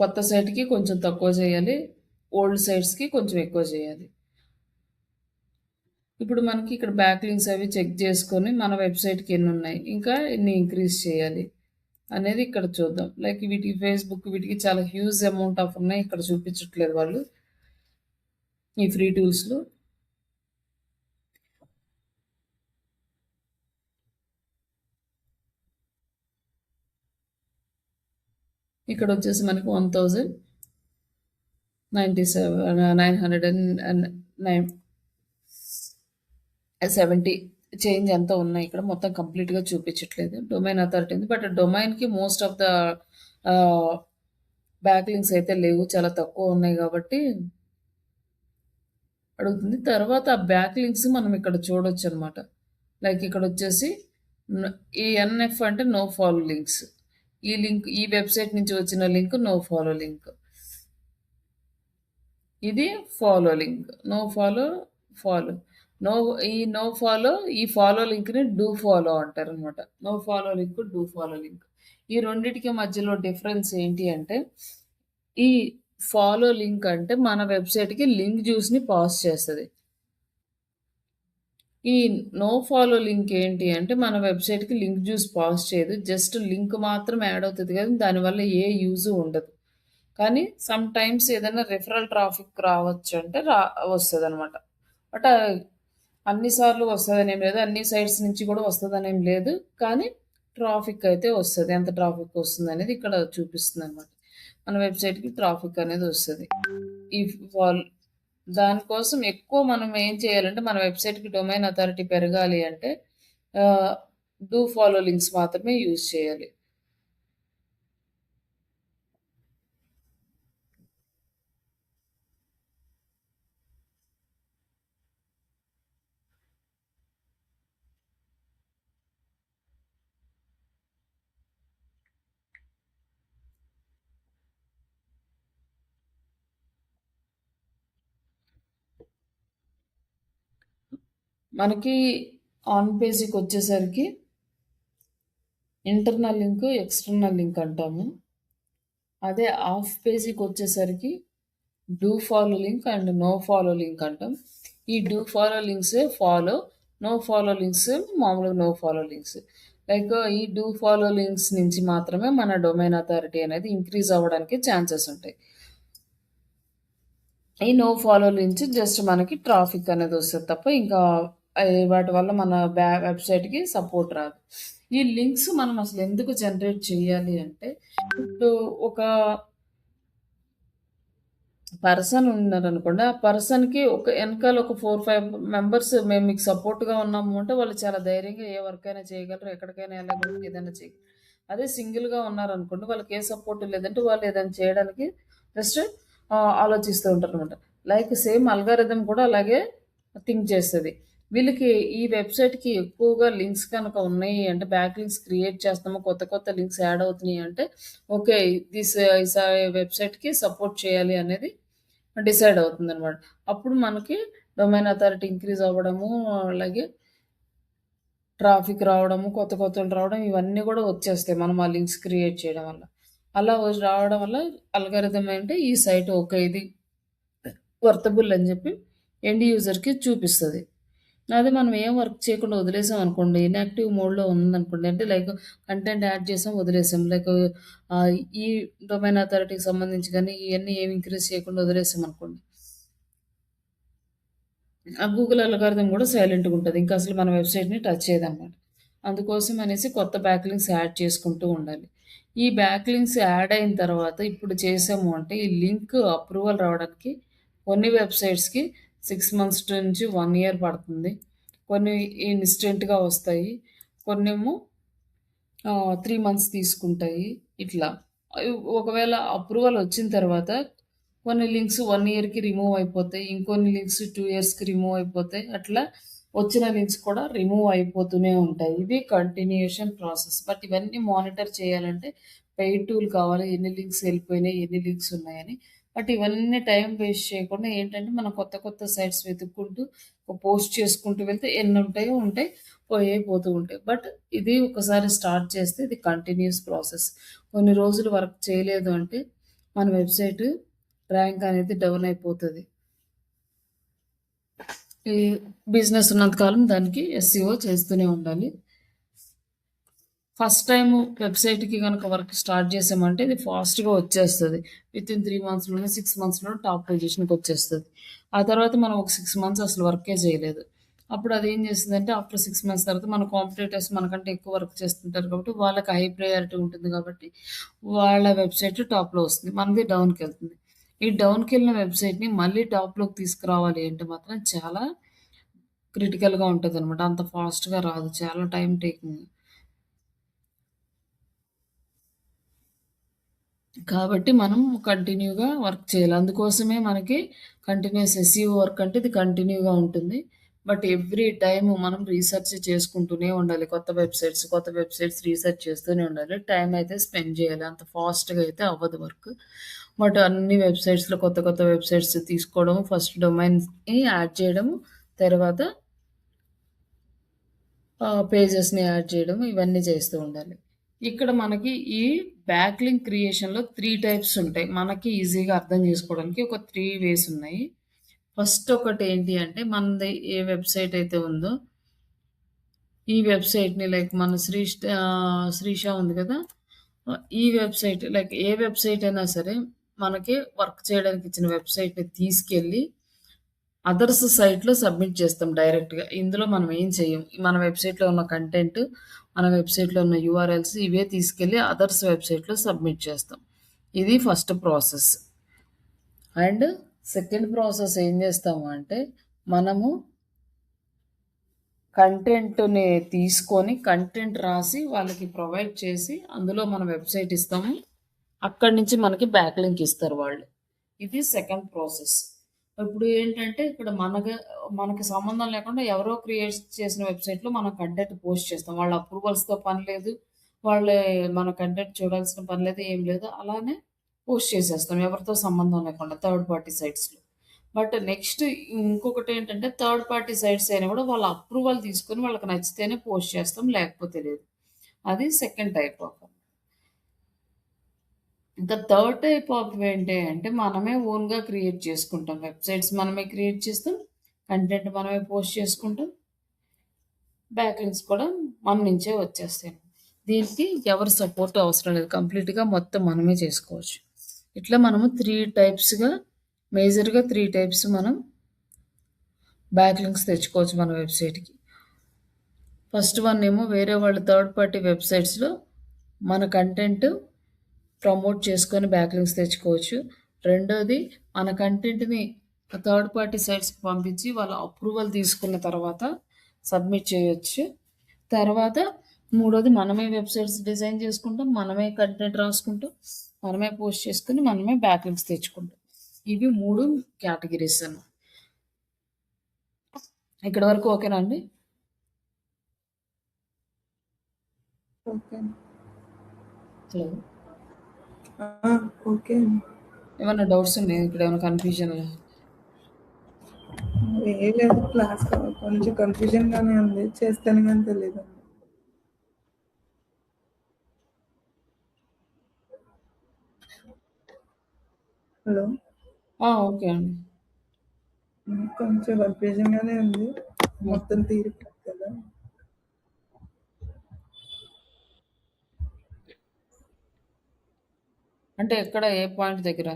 కొత్త సైట్‌కి కొంచెం తక్కువ చేయాలి. ఓల్డ్ సైట్స్‌కి కొంచెం ఎక్కువ చేయాలి. ఇప్పుడు మనకి ఇక్కడ బ్యాక్ లింక్స్ అవి చెక్ చేసుకొని మన వెబ్‌సైట్‌కి ఎన్నున్నాయి, ఇంకా ఎన్ని ఇంక్రీజ్ చేయాలి అనేది ఇక్కడ చూద్దాం. లైక్ వీటికి ఫేస్‌బుక్ వీటికి చాలా హ్యూజ్ అమౌంట్ ఆఫ్ ఉన్నాయి. ఇక్కడ చూపించట్లేదు వాళ్ళు ఈ ఫ్రీ టూల్స్‌లో. ఇక్కడ వచ్చేసి మనకి 1097 చేంజ్ ఎంత ఉన్నాయి. ఇక్కడ మొత్తం కంప్లీట్‌గా చూపించట్లేదు. డొమైన్ అథారిటీ ఉంది. బట్ డొమైన్‌కి most of the back links అయితే లేవు. చాలా తక్కువ ఉన్నాయి కాబట్టి అడుగుతుంది. తర్వాత ఆ బ్యాక్ లింక్స్ మనం ఇక్కడ చూడొచ్చనమాట. లైక్ ఇక్కడొచ్చేసి ఈ ఎన్ఎఫ్ అంటే నో ఫాలో లింక్స్. ఈ లింక్ ఈ వెబ్‌సైట్ నుంచి వచ్చిన లింక్ నో ఫాలో లింక్. ఇది follow link. No follow, follow. No ఈ నో ఫాలో, ఈ ఫాలో లింక్‌ని డూ ఫాలో అంటారనమాట. No follow link, do follow link. ఈ రెండిటికి మధ్యలో డిఫరెన్స్ ఏంటి అంటే, ఈ ఫాలో లింక్ అంటే మన వెబ్‌సైట్‌కి లింక్ జ్యూస్‌ని పాస్ చేస్తది. ఈ నో ఫాలో లింక్ ఏంటి అంటే, మన వెబ్‌సైట్‌కి లింక్ జ్యూస్ పాస్ చేయదు. జస్ట్ లింక్ మాత్రం యాడ్ అవుతది గానీ, దానివల్ల ఏ యూజు ఉండదు. కానీ సమ్ టైమ్స్ ఏదైనా రిఫరల్ ట్రాఫిక్ రావచ్చు అంటే వస్తదనమాట. బట్ అన్ని సార్లు వస్తదనేం లేదు. అన్ని సైట్స్ నుంచి కూడా వస్తదనేం లేదు. కానీ ట్రాఫిక్ అయితే వస్తది. ఎంత ట్రాఫిక్ వస్తుందనేది ఇక్కడ చూపిస్తుందనమాట. మన వెబ్‌సైట్‌కి ట్రాఫిక్ అనేది వస్తది. ఈ వాల్ దానికోసం ఎక్కువ మనం ఏం చేయాలంటే, మన వెబ్‌సైట్‌కి డొమైన్ అథారిటీ పెరగాలి అంటే ఆహ్, డూ ఫాలో లింక్స్ మాత్రమే యూజ్ చేయాలి. మనకి ఆన్ పేజీకి వచ్చేసరికి ఇంటర్నల్ లింక్, ఎక్స్టర్నల్ లింక్ అంటాము. అదే ఆఫ్ పేజీకి వచ్చేసరికి do follow link and no follow link అంటాం. ఈ do follow links follow, no follow links మామూలుగా నో ఫాలో లింక్స్. లైక్ ఈ డూ ఫాలో లింక్స్ నుంచి మాత్రమే మన డొమైన్ అథారిటీ అనేది ఇంక్రీజ్ అవ్వడానికి ఛాన్సెస్ ఉంటాయి. ఈ నో ఫాలో నుంచి జస్ట్ మనకి ట్రాఫిక్ అనేది వస్తుంది తప్ప ఇంకా వాటి వల్ల మన వెబ్సైట్కి సపోర్ట్ రాదు. ఈ లింక్స్ మనం అసలు ఎందుకు జనరేట్ చేయాలి అంటే, ఇప్పుడు ఒక పర్సన్ ఉన్నారనుకోండి, ఆ పర్సన్కి ఒక వెనకాల ఒక 4-5 మెంబర్స్ మేము మీకు సపోర్ట్గా ఉన్నాము అంటే వాళ్ళు చాలా ధైర్యంగా ఏ వర్క్ అయినా చేయగలరు, ఎక్కడికైనా వెళ్ళగలరు, ఏదైనా చేయగలరు. అదే సింగిల్గా ఉన్నారనుకోండి, వాళ్ళకి ఏ సపోర్ట్ లేదంటే వాళ్ళు ఏదైనా చేయడానికి జస్ట్ ఆలోచిస్తూ ఉంటారు అనమాట. లైక్ సేమ్ అల్గారిథం కూడా అలాగే థింక్ చేస్తుంది. వీళ్ళకి ఈ వెబ్సైట్కి ఎక్కువగా లింక్స్ కనుక ఉన్నాయి అంటే, బ్యాక్ లింక్స్ క్రియేట్ చేస్తాము, కొత్త కొత్త లింక్స్ యాడ్ అవుతున్నాయి అంటే ఓకే, దిస్ వెబ్సైట్కి సపోర్ట్ చేయాలి అనేది డిసైడ్ అవుతుందనమాట. అప్పుడు మనకి డొమైన్ అథారిటీ ఇంక్రీజ్ అవ్వడము, అలాగే ట్రాఫిక్ రావడము, కొత్త కొత్తలు రావడం ఇవన్నీ కూడా వచ్చేస్తాయి మనం ఆ లింక్స్ క్రియేట్ చేయడం వల్ల. అలా రావడం వల్ల అల్గారిథం అంటే ఈ సైట్ ఓకే, ఇది వర్తబుల్ అని చెప్పి ఎండ్ యూజర్‌కి చూపిస్తది. అదే మనం ఏం వర్క్ చేయకుండా వదిలేసాం అనుకోండి, ఇన్‌యాక్టివ్ మోడ్‌లో ఉందనుకోండి, అంటే లైక్ కంటెంట్ యాడ్ చేసాం, వదిలేసాం. లైక్ ఈ డొమైన్ అథారిటీకి సంబంధించి గానీ ఇయన్నీ ఏమి ఇంక్రీజ్ చేయకుండా వదిలేసాం అనుకోండి, ఆ గూగుల్ అల్గారిథం కూడా సైలెంట్‌గా ఉంటది. ఇంకా అసలు మన వెబ్‌సైట్‌ని టచ్ చేయదనమాట. అందుకోసం అనేసి కొత్త బ్యాక్ లింక్స్ యాడ్ చేసుకుంటూ ఉండాలి. ఈ బ్యాక్ లింక్స్ యాడ్ అయిన తర్వాత ఇప్పుడు చేసాము అంటే ఈ లింక్ అప్రూవల్ రావడానికి కొన్ని వెబ్‌సైట్స్‌కి 6 మంత్స్ నుంచి 1 ఇయర్ పడుతుంది. కొన్ని ఇన్‌స్టెంట్‌గా వస్తాయి. కొన్నేమో 3 మంత్స్ తీసుకుంటాయి. ఇట్లా. ఒకవేళ అప్రూవల్ వచ్చిన తర్వాత కొన్ని లింక్స్ 1 ఇయర్‌కి రిమూవ్ అయిపోతాయి. ఇంకొన్ని లింక్స్ 2 ఇయర్స్‌కి రిమూవ్ అయిపోతాయి. అట్లా వచ్చిన లింక్స్ కూడా రిమూవ్ అయిపోతూనే ఉంటాయి. ఇది కంటిన్యూయేషన్ ప్రాసెస్. బట్ ఇవన్నీ మానిటర్ చేయాలంటే పెయిడ్ టూల్ కావాలి. ఎన్ని లింక్స్ వెళ్ళిపోయినాయి, ఎన్ని లింక్స్ ఉన్నాయని. బట్ ఇవన్నీ టైం వేస్ట్ చేయకుండా ఏంటంటే మనం కొత్త కొత్త సైట్స్ వెతుక్కుంటూ పోస్ట్ చేసుకుంటూ వెళ్తే ఎన్ని ఉంటాయో ఉంటాయి. పోతూ ఉంటాయి. బట్ ఇది ఒకసారి స్టార్ట్ చేస్తే ఇది కంటిన్యూయస్ ప్రాసెస్. కొన్ని రోజులు వర్క్ చేయలేదు అంటే మన వెబ్‌సైట్ ర్యాంక్ అనేది డౌన్ అయిపోతది. ఈ బిజినెస్ ఉన్నంత కాలం దానికి ఎస్‌సిఓ చేస్తూనే ఉండాలి. ఫస్ట్ టైము వెబ్‌సైట్‌కి గనక వర్క్ స్టార్ట్ చేసామంటే ఇది ఫాస్ట్‌గా వచ్చేస్తది. వితిన్ 3 మంత్స్‌లోనే, 6 మంత్స్‌లోనే టాప్ పొజిషన్‌కొచ్చేస్తది. ఆ తర్వాత మనం ఒక 6 మంత్స్ అసలు వర్కే చేయలేదు. అప్పుడు అదేం చేస్తదంటే ఆఫ్టర్ 6 మంత్స్ తర్వాత మన కాంపిటీటర్స్ మనకంటే ఎక్కువ వర్క్ చేస్తుంటారు కాబట్టి వాళ్ళకి హై ప్రయారిటీ ఉంటుంది కాబట్టి వాళ్ళ వెబ్‌సైట్ టాప్‌లో వస్తుంది. మనది డౌన్‌కెళ్తుంది. ఈ డౌన్‌కెళ్ళిన వెబ్‌సైట్‌ని మళ్ళీ టాప్‌లోకి తీసుకురావాలి అంటే మాత్రం చాలా క్రిటికల్‌గా ఉంటదనమాట. అంత ఫాస్ట్‌గా రాదు. చాలా టైమ్ టేకింగ్. కాబట్టి మనం కంటిన్యూగా వర్క్ చేయాలి. అందుకోసమే మనకి కంటిన్యూయస్ ఎస్‌ఈఓ వర్క్ అంటే ఇది కంటిన్యూగా ఉంటుంది. బట్ ఎవ్రీ టైమ్ మనం రీసెర్చ్ చేసుకుంటూనే ఉండాలి. కొత్త వెబ్‌సైట్స్ రీసెర్చ్ చేస్తూనే ఉండాలి. టైమ్ అయితే స్పెండ్ చేయాలి. అంత ఫాస్ట్‌గా అయితే అవ్వదు వర్క్. బట్ అన్ని వెబ్‌సైట్స్‌లో కొత్త కొత్త వెబ్‌సైట్స్ తీసుకోవడం, ఫస్ట్ డొమైన్స్‌ని యాడ్ చేయడం, తర్వాత పేజెస్‌ని యాడ్ చేయడం ఇవన్నీ చేస్తూ ఉండాలి. ఇక్కడ మనకి ఈ బ్యాక్ లింక్ క్రియేషన్‌లో 3 టైప్స్ ఉంటాయి. మనకి ఈజీగా అర్థం చేసుకోవడానికి ఒక 3 వేస్ ఉన్నాయి. ఫస్ట్ ఒకటేంటి అంటే మనది ఏ వెబ్‌సైట్ అయితే ఉందో, ఈ వెబ్‌సైట్‌ని లైక్ మన శ్రీష ఉంది కదా! ఈ వెబ్‌సైట్ లైక్ ఏ వెబ్‌సైట్ అయినా సరే మనకి వర్క్ చేయడానికి ఇచ్చిన వెబ్‌సైట్‌ని తీసుకెళ్ళి అదర్స్ సైట్‌లో సబ్మిట్ చేస్తాం డైరెక్ట్‌గా. ఇందులో మనం ఏం చెయ్యం. మన వెబ్‌సైట్‌లో ఉన్న కంటెంట్, మన వెబ్‌సైట్‌లో ఉన్న యూఆర్ఎల్స్ ఇవే తీసుకెళ్ళి అదర్స్ వెబ్‌సైట్‌లో సబ్మిట్ చేస్తాం. ఇది first process. And second process ఏం చేస్తాము అంటే, మనము కంటెంట్‌ని తీసుకొని, కంటెంట్ రాసి వాళ్ళకి ప్రొవైడ్ చేసి, అందులో మన వెబ్‌సైట్ ఇస్తాము. అక్కడి నుంచి మనకి బ్యాక్ లింక్ ఇస్తారు వాళ్ళు. ఇది సెకండ్ ప్రాసెస్. ఇప్పుడు ఏంటంటే ఇక్కడ మనకి సంబంధం లేకుండా ఎవరో క్రియేట్ చేసిన వెబ్‌సైట్‌లో మనం కంటెంట్ పోస్ట్ చేస్తాం. వాళ్ళ అప్రూవల్స్‌తో పని లేదు. వాళ్ళే మన కంటెంట్ చూడాల్సిన పని లేదు. ఏం లేదు. అలానే పోస్ట్ చేసేస్తాం. ఎవరితో సంబంధం లేకుండా థర్డ్ పార్టీ సైట్స్‌లో. బట్ నెక్స్ట్ ఇంకొకటేంటంటే థర్డ్ పార్టీ సైట్స్ అయినా కూడా వాళ్ళ అప్రూవల్ తీసుకొని వాళ్ళకి నచ్చితేనే పోస్ట్ చేస్తాం. లేకపోతే లేదు. అది సెకండ్ టైప్ ఆఫ్. ఇంకా థర్డ్ టైప్ ఆఫ్ ఏంటి అంటే మనమే ఓన్‌గా క్రియేట్ చేసుకుంటాం. వెబ్‌సైట్స్ మనమే క్రియేట్ చేస్తాం. కంటెంట్ మనమే పోస్ట్ చేసుకుంటాం. బ్యాక్ లింక్స్ కూడా మన నుంచే వచ్చేస్తాయి. దీనికి ఎవరి సపోర్ట్ అవసరం లేదు. కంప్లీట్‌గా మొత్తం మనమే చేసుకోవచ్చు. ఇట్లా మనము 3 టైప్స్‌గా మేజర్‌గా 3 టైప్స్ మనం బ్యాక్ లింక్స్ తెచ్చుకోవచ్చు మన వెబ్‌సైట్‌కి. ఫస్ట్ వన్ ఏమో వేరే వాళ్ళ థర్డ్ పార్టీ వెబ్‌సైట్స్‌లో మన కంటెంట్ ప్రమోట్ చేసుకొని బ్యాక్ లింక్స్ తెచ్చుకోవచ్చు. రెండోది మన కంటెంట్‌ని థర్డ్ పార్టీ సైట్స్‌కి పంపించి వాళ్ళ అప్రూవల్ తీసుకున్న తర్వాత సబ్మిట్ చేయొచ్చు. తర్వాత మూడోది మనమే వెబ్‌సైట్స్ డిజైన్ చేసుకుంటాం. మనమే కంటెంట్ రాసుకుంటాం. మనమే పోస్ట్ చేసుకొని మనమే బ్యాక్ లింక్స్ తెచ్చుకుంటాం. ఇవి 3 కేటగిరీస్ అన్నమాట. ఇక్కడి వరకు ఓకేనా అండి? ఓకే. హలో! ఓకే. ఏమన్నా డౌట్స్ ఉన్నాయా? ఇక్కడ ఏమైనా కన్‌ఫ్యూజన్? ఏం లేదు, క్లాస్ కొంచెం కన్ఫ్యూజన్‌గానే ఉంది. చేస్తాను గాని తెలీదు. హలో! ఓకే అండి. కొంచెం కన్ఫ్యూజన్‌గానే ఉంది. మొత్తం థియరీ కదా. అంటే ఎక్కడ ఏ పాయింట్ దగ్గర?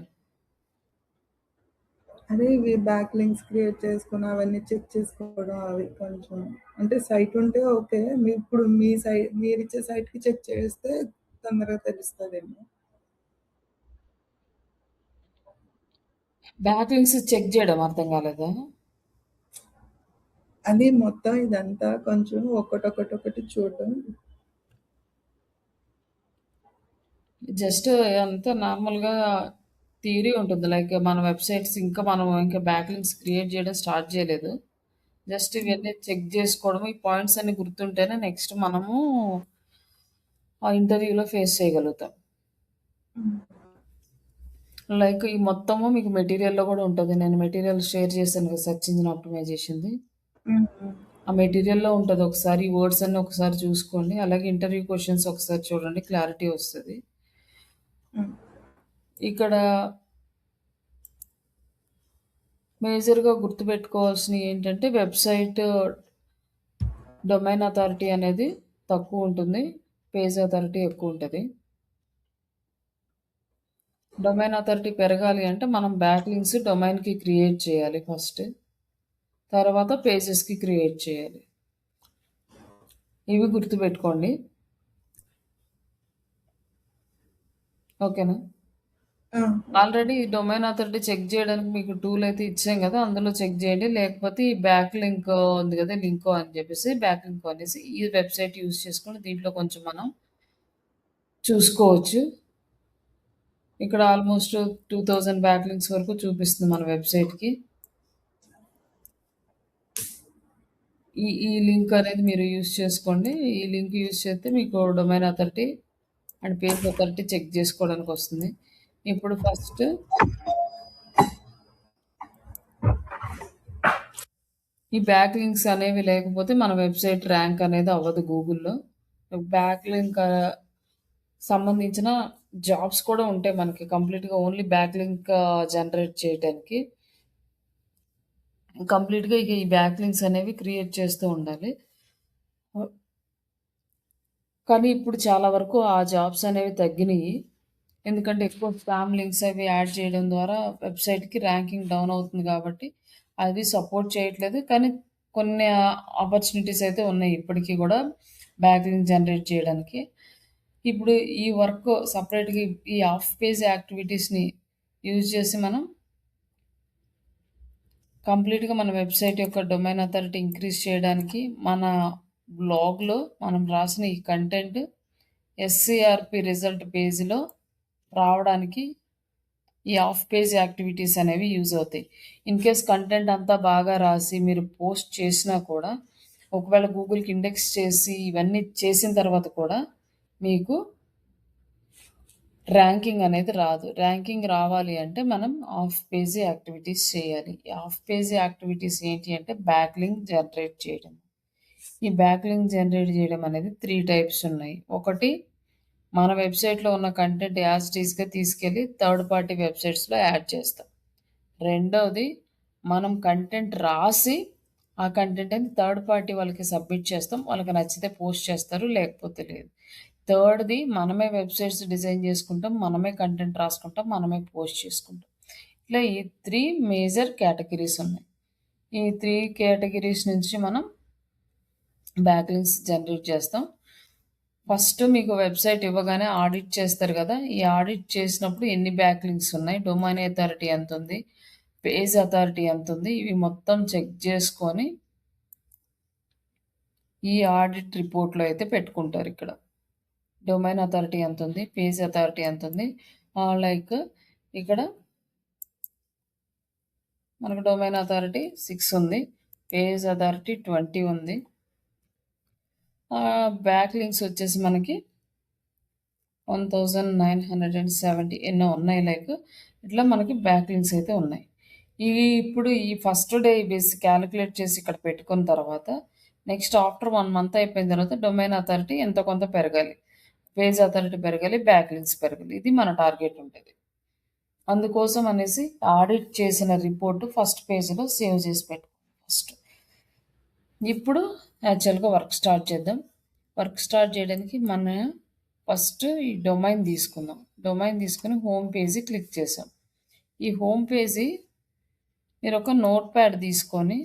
అదే ఇవి బ్యాక్ లింక్స్ క్రియేట్ చేసుకొని అవన్నీ చెక్ చేసుకోవడం అవి కొంచెం అంటే సైట్ ఉంటే ఓకే. ఇప్పుడు మీ సైట్ మీరిచ్చే సైట్‌కి చెక్ చేస్తే తొందరగా తెలుస్తదేమో. బ్యాక్ లింక్స్ చెక్ చేయడం అర్థం కాలేదా? అది మొత్తం ఇదంతా కొంచెం ఒకటొకటొకటి చూడడం. జస్ట్ అంతా నార్మల్‌గా థియరీ ఉంటుంది. లైక్ మన వెబ్‌సైట్స్ మనం ఇంకా బ్యాక్ లింక్స్ క్రియేట్ చేయడం స్టార్ట్ చేయలేదు. జస్ట్ ఇవన్నీ చెక్ చేసుకోవడం. ఈ పాయింట్స్ అన్నీ గుర్తుంటేనే నెక్స్ట్ మనము ఆ ఇంటర్వ్యూలో ఫేస్ చేయగలుగుతాం. లైక్ ఈ మొత్తము మీకు మెటీరియల్‌లో కూడా ఉంటది. నేను మెటీరియల్ షేర్ చేశాను కదా! సెర్చ్ ఇంజిన్ ఆప్టిమైజేషన్‌ది. హ్మ్. ఆ మెటీరియల్‌లో ఉంటది. ఒకసారి ఈ వర్డ్స్ అన్నీ ఒకసారి చూసుకోండి. అలాగే ఇంటర్వ్యూ క్వెషన్స్ ఒకసారి చూడండి. క్లారిటీ వస్తది. హ్మ్. ఇక్కడ మేజర్‌గా గుర్తుపెట్టుకోవాల్సినయి ఏంటంటే వెబ్‌సైట్ డొమైన్ అథారిటీ అనేది తక్కువుంటుంది. పేజ్ అథారిటీ ఎక్కువుంటది. డొమైన్ అథారిటీ పెరగాలి అంటే మనం బ్యాక్ లింక్స్ డొమైన్‌కి క్రియేట్ చేయాలి ఫస్ట్. తర్వాత పేజెస్‌కి క్రియేట్ చేయాలి. ఇవి గుర్తుపెట్టుకోండి. ఓకేనా? ఆ! ఆల్రెడీ డొమైన్ అథారిటీ చెక్ జేయడానికి మీకు టూల్ అయితే ఇచ్చాం గదా! అందులో చెక్ జేయండి. లేకపోతే ఈ బ్యాక్ లింక్ ఉంది గదా! లింకో అని జెప్పేసి బ్యాక్ లింకో అనేసి ఈ వెబ్‌సైట్ యూజ్ చేసుకొని దీంట్లో కొంచెం మనం చూసుకోవచ్చు. ఇక్కడ ఆల్‌మోస్ట్ 2000 బ్యాక్ లింక్స్ వరకు చూపిస్తుంది మన వెబ్‌సైట్‌కి. ఈ లింక్ అనేది మీరు యూజ్ చేసుకోండి. ఈ లింక్ యూజ్ చేస్తే మీకు domain authority and page authority check జేసుకోవడానికొస్తుంది. ఇప్పుడు ఫస్ట్ ఈ బ్యాక్ లింక్స్ అనేవి లేకపోతే మన వెబ్‌సైట్ ర్యాంక్ అనేది అవ్వదు గూగుల్‌లో. బ్యాక్ లింక్ సంబంధించిన జాబ్స్ కూడా ఉంటాయి మనకి కంప్లీట్‌గా ఓన్లీ బ్యాక్ లింక్ జనరేట్ చేయటానికి. కంప్లీట్‌గా ఇక ఈ బ్యాక్ లింక్స్ అనేవి క్రియేట్ చేస్తూ ఉండాలి. కానీ ఇప్పుడు చాలా వరకు ఆ జాబ్స్ అనేవి తగ్గినియి. ఎందుకంటే ఎక్కువ స్పామ్ లింక్స్ అవి యాడ్ చేయడం ద్వారా వెబ్‌సైట్‌కి ర్యాంకింగ్ డౌన్ అవుతుంది కాబట్టి అది సపోర్ట్ చేయట్లేదు. కానీ కొన్ని ఆపర్చునిటీస్ అయితే ఉన్నాయి ఇప్పటికి గూడా బ్యాక్ లింక్ జనరేట్ చేయడానికి. ఇప్పుడు ఈ వర్క్ సెపరేట్‌గా ఈ హాఫ్ పేజ్ యాక్టివిటీస్‌ని యూజ్ చేసి మనం కంప్లీట్‌గా మన వెబ్‌సైట్ యొక్క డొమైన్ అథారిటీ ఇంక్రీజ్ చేయడానికి మన బ్లాగ్‌లో మనం రాసిన ఈ కంటెంట్ ఎస్‌సిఆర్‌పి రిజల్ట్ పేజ్‌లో రావడానికి ఈ ఆఫ్ పేజ్ యాక్టివిటీస్ అనేవి యూజ్ అవుతాయి. ఇన్ కేస్ కంటెంట్ అంతా బాగా రాసి మీరు పోస్ట్ చేసినా కూడా ఒకవేళ గూగుల్‌కి ఇండెక్స్ చేసి ఇవన్నీ చేసిన తర్వాత కూడా మీకు ర్యాంకింగ్ అనేది రాదు. ర్యాంకింగ్ రావాలి అంటే మనం ఆఫ్ పేజీ యాక్టివిటీస్ చేయాలి. ఈ ఆఫ్ పేజీ యాక్టివిటీస్ ఏంటి అంటే బ్యాక్‌లింక్ జనరేట్ చేయడం. ఈ బ్యాక్‌లింక్ జనరేట్ చేయడం అనేది 3 టైప్స్ ఉన్నాయి. ఒకటి మన వెబ్‌సైట్‌లో ఉన్న కంటెంట్ యాజ్ ఇట్ ఈస్‌గా తీసుకెళ్ళి థర్డ్ పార్టీ వెబ్‌సైట్స్‌లో యాడ్ చేస్తాం. రెండోది మనం కంటెంట్ రాసి ఆ కంటెంట్‌ని థర్డ్ పార్టీ వాళ్ళకి సబ్మిట్ చేస్తాం. వాళ్ళకి నచ్చితే పోస్ట్ చేస్తారు. లేకపోతే లేదు. థర్డ్‌ది మనమే వెబ్‌సైట్స్ డిజైన్ చేసుకుంటాం. మనమే కంటెంట్ రాసుకుంటాం. మనమే పోస్ట్ చేసుకుంటాం. ఇట్లా ఈ 3 మేజర్ కేటగిరీస్ ఉన్నాయి. ఈ 3 కేటగిరీస్ నుంచి మనం బ్యాక్‌లింక్స్ జనరేట్ చేస్తాం. ఫస్ట్ మీకు వెబ్‌సైట్ ఇవ్వగానే ఆడిట్ చేస్తారు కదా! ఈ ఆడిట్ చేసినప్పుడు ఎన్ని బ్యాక్‌లింక్స్ ఉన్నాయి, డొమైన్ అథారిటీ ఎంతుంది, పేజ్ అథారిటీ ఎంతుంది, ఇవి మొత్తం చెక్ చేసుకొని ఈ ఆడిట్ రిపోర్ట్‌లో అయితే పెట్టుకుంటారు ఇక్కడ. డొమైన్ అథారిటీ ఎంతుంది, పేజ్ అథారిటీ ఎంతుంది, లైక్ ఇక్కడ మనకు డొమైన్ అథారిటీ 6 ఉంది. పేజ్ అథారిటీ 20 ఉంది. బ్యాక్‌లింక్స్ వచ్చేసి మనకి 1970 ఎన్నో ఉన్నాయి. లైక్ ఇట్లా మనకి బ్యాక్‌లింక్స్ అయితే ఉన్నాయి. ఇప్పుడు ఈ ఫస్ట్ డే బేస్ క్యాలిక్యులేట్ చేసి ఇక్కడ పెట్టుకున్న తర్వాత నెక్స్ట్ ఆఫ్టర్ 1 మంత్ అయిపోయిన తర్వాత డొమైన్ అథారిటీ ఎంతో కొంత పెరగాలి. పేజ్ అథారిటీ పెరగాలి. బ్యాక్‌లింక్స్ పెరగాలి. ఇది మన టార్గెట్ ఉంటది. అందుకోసం అనేసి ఆడిట్ చేసిన రిపోర్ట్ ఫస్ట్ పేజ్‌లో సేవ్ చేసి పెట్టుకోండి ఫస్ట్. ఇప్పుడు యాక్చువల్‌గా వర్క్ స్టార్ట్ చేద్దాం. వర్క్ స్టార్ట్ చేయడానికి ఫస్ట్ ఈ డొమైన్ తీసుకుందాం. డొమైన్ తీసుకొని హోమ్ పేజీ క్లిక్ చేసాం. ఈ హోమ్ పేజీ మీరు ఒక నోట్ ప్యాడ్ తీసుకొని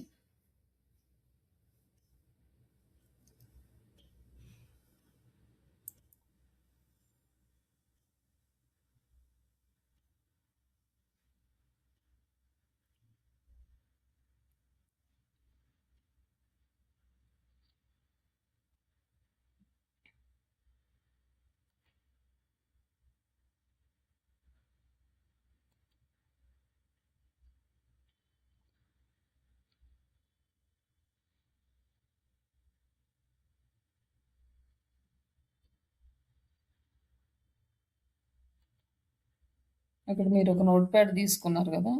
ఇక్కడ మీరు ఒక నోట్ ప్యాడ్ తీసుకున్నారు కదా!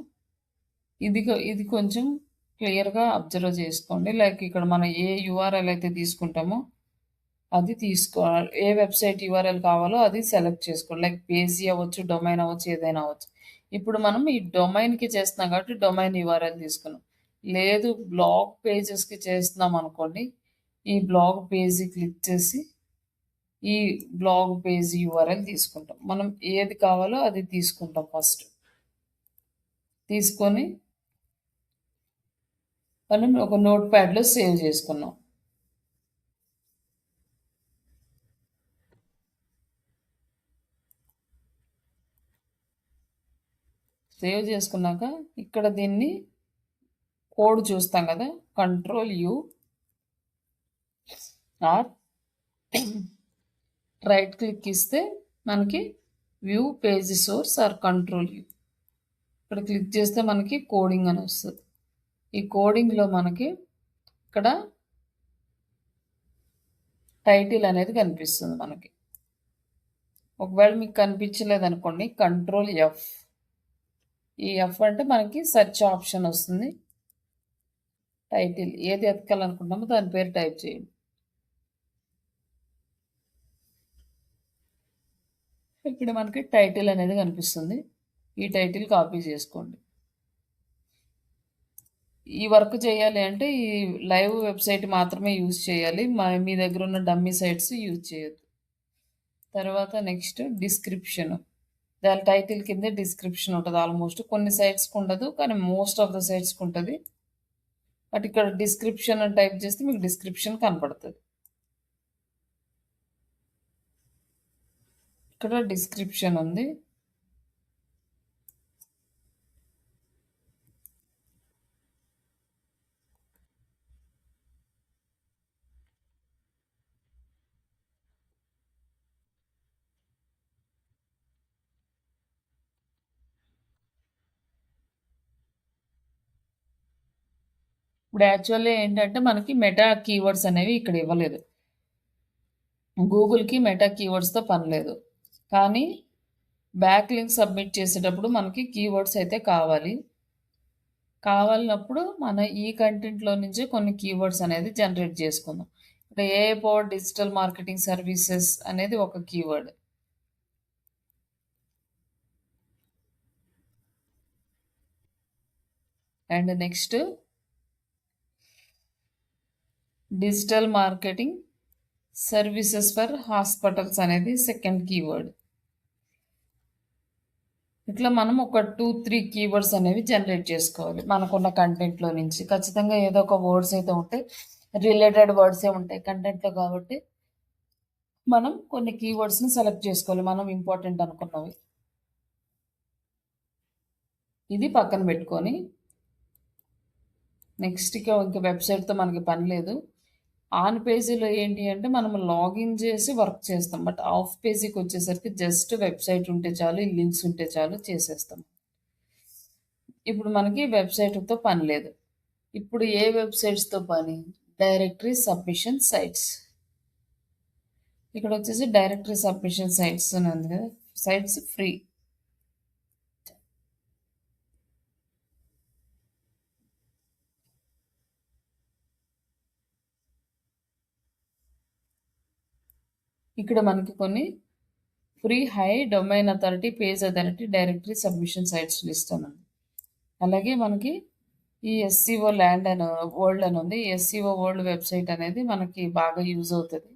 ఇది కొంచెం క్లియర్‌గా అబ్జర్వ్ చేసుకోండి. లైక్ ఇక్కడ మనం ఏ యూఆర్ఎల్ అయితే తీసుకుంటామో అది తీసుకోవాలి. ఏ వెబ్‌సైట్ యూఆర్ఎల్ కావాలో అది సెలెక్ట్ చేసుకోండి. లైక్ పేజీ అవ్వచ్చు, డొమైన్ అవ్వచ్చు, ఏదైనా అవ్వచ్చు. ఇప్పుడు మనం ఈ డొమైన్‌కి చేస్తున్నాం కాబట్టి డొమైన్ యూఆర్ఎల్ తీసుకున్నాం. లేదు బ్లాగ్ పేజెస్‌కి చేస్తున్నాం అనుకోండి. ఈ బ్లాగ్ పేజీ క్లిక్ చేసి ఈ బ్లాగ్ పేజీ యూఆర్ఎల్ తీసుకుంటాం. మనం ఏది కావాలో అది తీసుకుంటాం ఫస్ట్. తీసుకొని మనం ఒక నోట్ ప్యాడ్‌లో సేవ్ చేసుకున్నాం. సేవ్ చేసుకున్నాక ఇక్కడ దీన్ని కోడ్ చూస్తాం కదా! కంట్రోల్-యు ఆర్ రైట్ క్లిక్ ఇస్తే మనకి view page source or control U ఇక్కడ క్లిక్ చేస్తే మనకి కోడింగ్ అని వస్తుంది. ఈ కోడింగ్లో మనకి ఇక్కడ టైటిల్ అనేది కనిపిస్తుంది మనకి. ఒకవేళ మీకు కనిపించలేదు అనుకోండి కంట్రోల్-ఎఫ్. ఈ ఎఫ్ అంటే మనకి సెర్చ్ ఆప్షన్ వస్తుంది. టైటిల్ ఏది ఎతకాలనుకుంటామో దాని పేరు టైప్ చేయండి. ఇక్కడ మనకి టైటిల్ అనేది కనిపిస్తుంది. ఈ టైటిల్ కాపీ చేసుకోండి. ఈ వర్క్ చేయాలి అంటే ఈ లైవ్ వెబ్సైట్ మాత్రమే యూజ్ చేయాలి. మీ దగ్గర ఉన్న డమ్మీ సైట్స్ యూజ్ చేయొద్దు. తర్వాత నెక్స్ట్ డిస్క్రిప్షన్. దాని టైటిల్ కింద డిస్క్రిప్షన్ ఉంటుంది. ఆల్మోస్ట్ కొన్ని సైట్స్కి ఉండదు, కానీ మోస్ట్ ఆఫ్ ద సైట్స్కి ఉంటుంది. బట్ ఇక్కడ డిస్క్రిప్షన్ అని టైప్ చేస్తే మీకు డిస్క్రిప్షన్ కనపడుతుంది. ఇక్కడ డిస్క్రిప్షన్ ఉంది. ఇప్పుడు యాక్చువల్లీ ఏంటంటే మనకి మెటా కీవర్డ్స్ అనేవి ఇక్కడ ఇవ్వలేదు. గూగుల్‌కి మెటా కీవర్డ్స్‌తో పని లేదు. కానీ బ్యాక్ లింక్ సబ్మిట్ చేసేటప్పుడు మనకి కీవర్డ్స్ అయితే కావాలి. కావాలన్నప్పుడు మన ఈ కంటెంట్‌లో నుంచి కొన్ని కీవర్డ్స్ అనేది జనరేట్ చేసుకుందాం. ఇక్కడ AI powered digital marketing services అనేది ఒక keyword. And next digital marketing services for hospitals అనేది సెకండ్ కీవర్డ్. ఇట్లా మనం ఒక 2-3 కీవర్డ్స్ అనేవి జనరేట్ చేసుకోవాలి మనకున్న కంటెంట్లో నుంచి. ఖచ్చితంగా ఏదో ఒక వర్డ్స్ అయితే ఉంటాయి, రిలేటెడ్ వర్డ్సే ఉంటాయి కంటెంట్లో, కాబట్టి మనం కొన్ని కీవర్డ్స్ని సెలెక్ట్ చేసుకోవాలి మనం ఇంపార్టెంట్ అనుకున్నవి. ఇది పక్కన పెట్టుకొని నెక్స్ట్ ఇంకా వెబ్సైట్తో మనకి పని లేదు. ఆన్ పేజీలో ఏంటి అంటే మనం లాగిన్ చేసి వర్క్ చేస్తాం. బట్ ఆఫ్ పేజీకి వచ్చేసరికి జస్ట్ వెబ్సైట్ ఉంటే చాలు, లింక్స్ ఉంటే చాలు, చేసేస్తాం. ఇప్పుడు మనకి వెబ్సైట్తో పని లేదు. ఇప్పుడు ఏ వెబ్సైట్స్తో పని? Directory submission sites. ఇక్కడ వచ్చేసి డైరెక్టరీ సబ్మిషన్ సైట్స్ అని ఉంది కదా, సైట్స్ ఫ్రీ. ఇక్కడ మనకి కొన్ని free high domain authority, page authority, directory submission sites list అని ఉంది. అలాగే మనకి ఈ ఎస్సీఓ ల్యాండ్ అని వరల్డ్ అని ఉంది. ఎస్సీఓ వరల్డ్ వెబ్సైట్ అనేది మనకి బాగా యూజ్ అవుతుంది.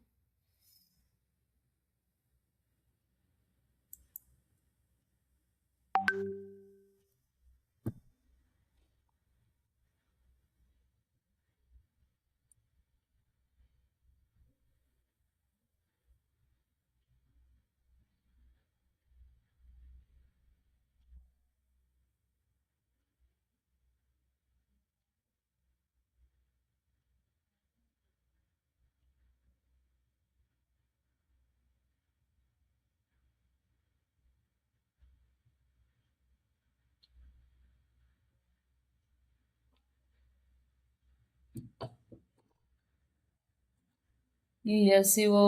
ఈ ఎస్సీఓ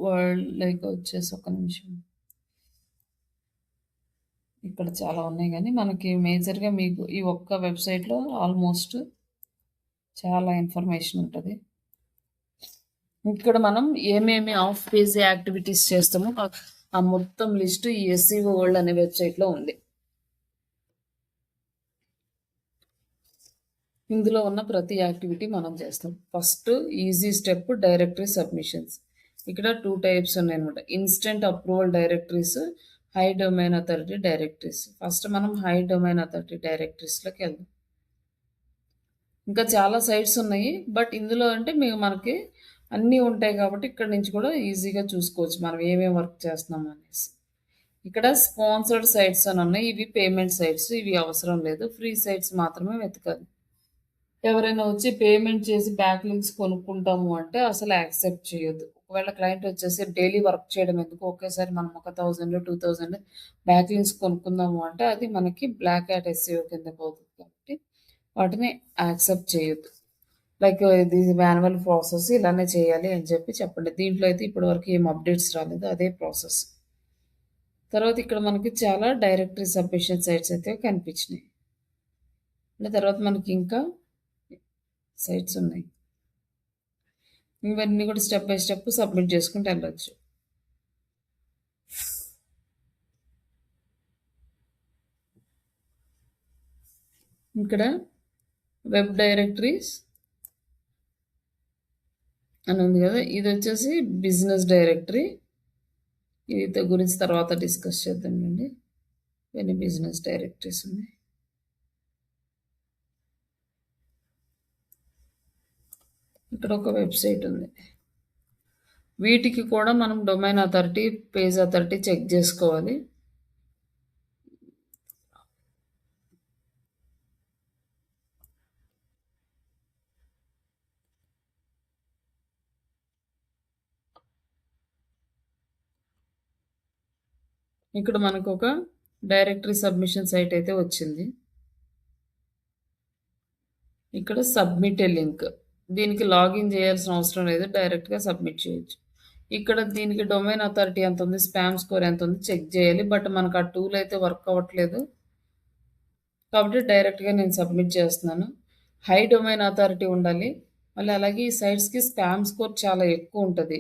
వరల్డ్ లైక్ వచ్చేసి ఒక నిమిషం, ఇక్కడ చాలా ఉన్నాయి కానీ మనకి మేజర్గా మీకు ఈ ఒక్క వెబ్సైట్లో ఆల్మోస్ట్ చాలా ఇన్ఫర్మేషన్ ఉంటుంది. ఇక్కడ మనం ఏమేమి ఆఫ్ పేజ్ యాక్టివిటీస్ చేస్తామో ఆ మొత్తం లిస్ట్ ఈ ఎస్సీఓ వరల్డ్ అనే వెబ్సైట్లో ఉంది. ఇందులో ఉన్న ప్రతి యాక్టివిటీ మనం చేస్తాం. First easy step directory submissions. ఇక్కడ 2 టైప్స్ ఉన్నాయి అనమాట. Instant approval directories, high domain authority directories. First మనం హై డొమైన్ అథారిటీ డైరెక్టరీస్లోకి వెళ్దాం. ఇంకా చాలా సైట్స్ ఉన్నాయి, బట్ ఇందులో అంటే మనకి అన్నీ ఉంటాయి కాబట్టి ఇక్కడ నుంచి కూడా ఈజీగా చూసుకోవచ్చు మనం ఏమేమి వర్క్ చేస్తున్నాం అనేసి. ఇక్కడ స్పాన్సర్డ్ సైట్స్ అని ఉన్నాయి. ఇవి పేమెంట్ సైట్స్, ఇవి అవసరం లేదు. ఫ్రీ సైట్స్ మాత్రమే వెతకాలి. ఎవరైనా వచ్చి పేమెంట్ చేసి బ్యాక్ లింక్స్ కొనుక్కుంటాము అంటే అసలు యాక్సెప్ట్ చేయొద్దు. ఒకవేళ క్లయింట్ వచ్చేసి డైలీ వర్క్ చేయడం ఎందుకు, ఒకేసారి మనం ఒక 1000-2000 బ్యాక్ లింక్స్ కొనుక్కుందాము అంటే అది మనకి బ్లాక్ హ్యాట్ ఎస్ఈఓ కింద పోతుంది. కాబట్టి వాటిని యాక్సెప్ట్ చేయొద్దు. లైక్ ఇది మాన్యువల్ ప్రాసెస్, ఇలానే చేయాలి అని చెప్పండి. దీంట్లో అయితే ఇప్పటివరకు ఏం అప్డేట్స్ రాలేదు, అదే ప్రాసెస్. తర్వాత ఇక్కడ మనకి చాలా డైరెక్టరీ సబ్మిషన్ సైట్స్ అయితే కనిపించినాయి. తర్వాత మనకి ఇంకా సైట్స్ ఉన్నాయి. ఇవన్నీ కూడా స్టెప్ బై స్టెప్ సబ్మిట్ చేసుకుంటూ వెళ్ళచ్చు. ఇక్కడ వెబ్ డైరెక్టరీస్ అని ఉంది కదా, ఇది వచ్చేసి బిజినెస్ డైరెక్టరీ. ఇది గురించి తర్వాత డిస్కస్ చేద్దామండి. ఇవన్నీ బిజినెస్ డైరెక్టరీస్ ఉన్నాయి. ఇక్కడ ఒక వెబ్సైట్ ఉంది. వీటికి కూడా మనం domain authority, page authority check చేసుకోవాలి. ఇక్కడ మనకు ఒక డైరెక్టరీ సబ్మిషన్ సైట్ అయితే వచ్చింది. ఇక్కడ సబ్మిట్ ఏ లింక్. దీనికి లాగిన్ చేయాల్సిన అవసరం లేదు. డైరెక్ట్‌గా సబ్మిట్ చేయొచ్చు. ఇక్కడ దీనికి డొమైన్ అథారిటీ ఎంతుంది, స్పామ్ స్కోర్ ఎంతుంది చెక్ చేయాలి. బట్ మనకు ఆ టూల్ అయితే వర్క్ అవ్వట్లేదు. కాబట్టి డైరెక్ట్‌గా నేను సబ్మిట్ చేస్తున్నాను. హై డొమైన్ అథారిటీ ఉండాలి. మళ్ళీ అలాగే ఈ సైట్స్‌కి స్పామ్ స్కోర్ చాలా ఎక్కువ ఉంటది.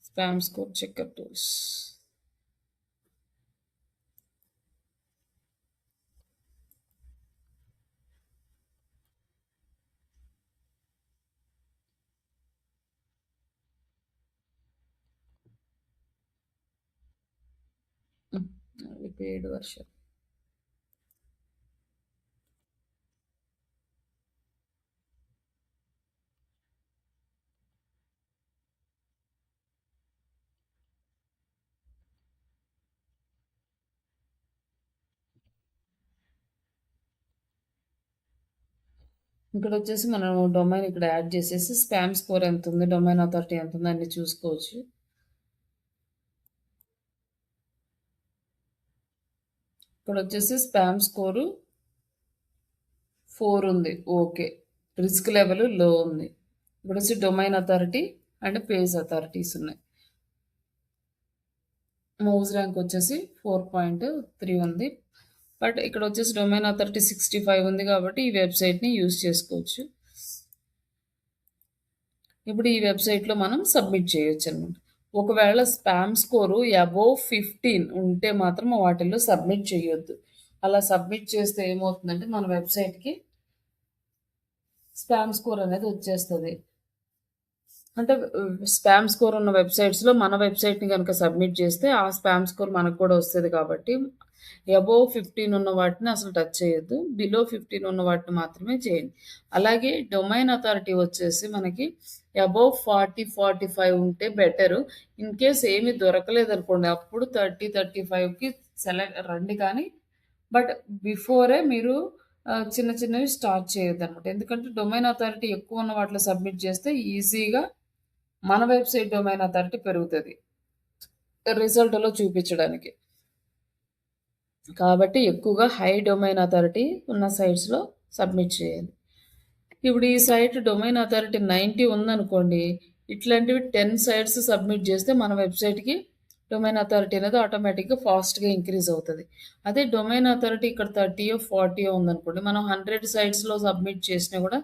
Spam score checker tools. అది పెయిడ్ వర్షన్. ఇక్కడ వచ్చేసి మనం డొమైన్ ఇక్కడ యాడ్ చేసేసి స్పామ్ స్కోర్ ఎంత ఉంది, డొమైన్ అథారిటీ ఎంత ఉంది అన్ని చూసుకోవచ్చు. ఇక్కడ వచ్చేసి స్పామ్ స్కోరు 4 ఉంది. ఓకే. రిస్క్ లెవెల్ లో ఉంది. ఇప్పుడు వచ్చి domain authority and page authorities ఉన్నాయి. మౌజ్ ర్యాంక్ వచ్చేసి 4.3 ఉంది. బట్ ఇక్కడ వచ్చేసి డొమైన్ అథారిటీ 65 ఉంది కాబట్టి ఈ వెబ్సైట్ని యూజ్ చేసుకోవచ్చు. ఇప్పుడు ఈ వెబ్సైట్లో మనం సబ్మిట్ చేయొచ్చు అనమాట. ఒకవేళ స్పామ్ స్కోరు అబోవ్ 15 ఉంటే మాత్రం వాటిల్లో సబ్మిట్ చేయొద్దు. అలా సబ్మిట్ చేస్తే ఏమవుతుందంటే మన వెబ్సైట్కి స్పామ్ స్కోర్ అనేది వచ్చేస్తుంది. అంటే స్పామ్ స్కోర్ ఉన్న వెబ్సైట్స్లో మన వెబ్సైట్ని కనుక సబ్మిట్ చేస్తే ఆ స్పామ్ స్కోర్ మనకు కూడా వస్తుంది. కాబట్టి అబోవ్ 15 ఉన్న వాటిని అసలు టచ్ చేయొద్దు. బిలో 15 ఉన్న వాటిని మాత్రమే చేయండి. అలాగే డొమైన్ అథారిటీ వచ్చేసి మనకి అబోవ్ 40-45 ఉంటే బెటరు. ఇన్ కేస్ ఏమీ దొరకలేదు అనుకోండి, అప్పుడు 30-35కి రండి. కానీ బట్ బిఫోరే మీరు చిన్న చిన్నవి స్టార్ట్ చేయొద్దు అనమాట. ఎందుకంటే డొమైన్ అథారిటీ ఎక్కువ ఉన్న వాటిలో సబ్మిట్ చేస్తే ఈజీగా మన వెబ్సైట్ డొమైన్ అథారిటీ పెరుగుతుంది రిజల్ట్లో చూపించడానికి. కాబట్టి ఎక్కువగా హై డొమైన్ అథారిటీ ఉన్న సైట్స్లో సబ్మిట్ చేయాలి. ఇప్పుడు ఈ సైట్ డొమైన్ అథారిటీ 90 ఉందనుకోండి, ఇట్లాంటివి 10 సైట్స్ సబ్మిట్ చేస్తే మన వెబ్సైట్కి డొమైన్ అథారిటీ అనేది ఆటోమేటిక్గా ఫాస్ట్గా ఇంక్రీజ్ అవుతుంది. అదే డొమైన్ అథారిటీ ఇక్కడ 30-40 ఉందనుకోండి, మనం 100 సైట్స్లో సబ్మిట్ చేసినా కూడా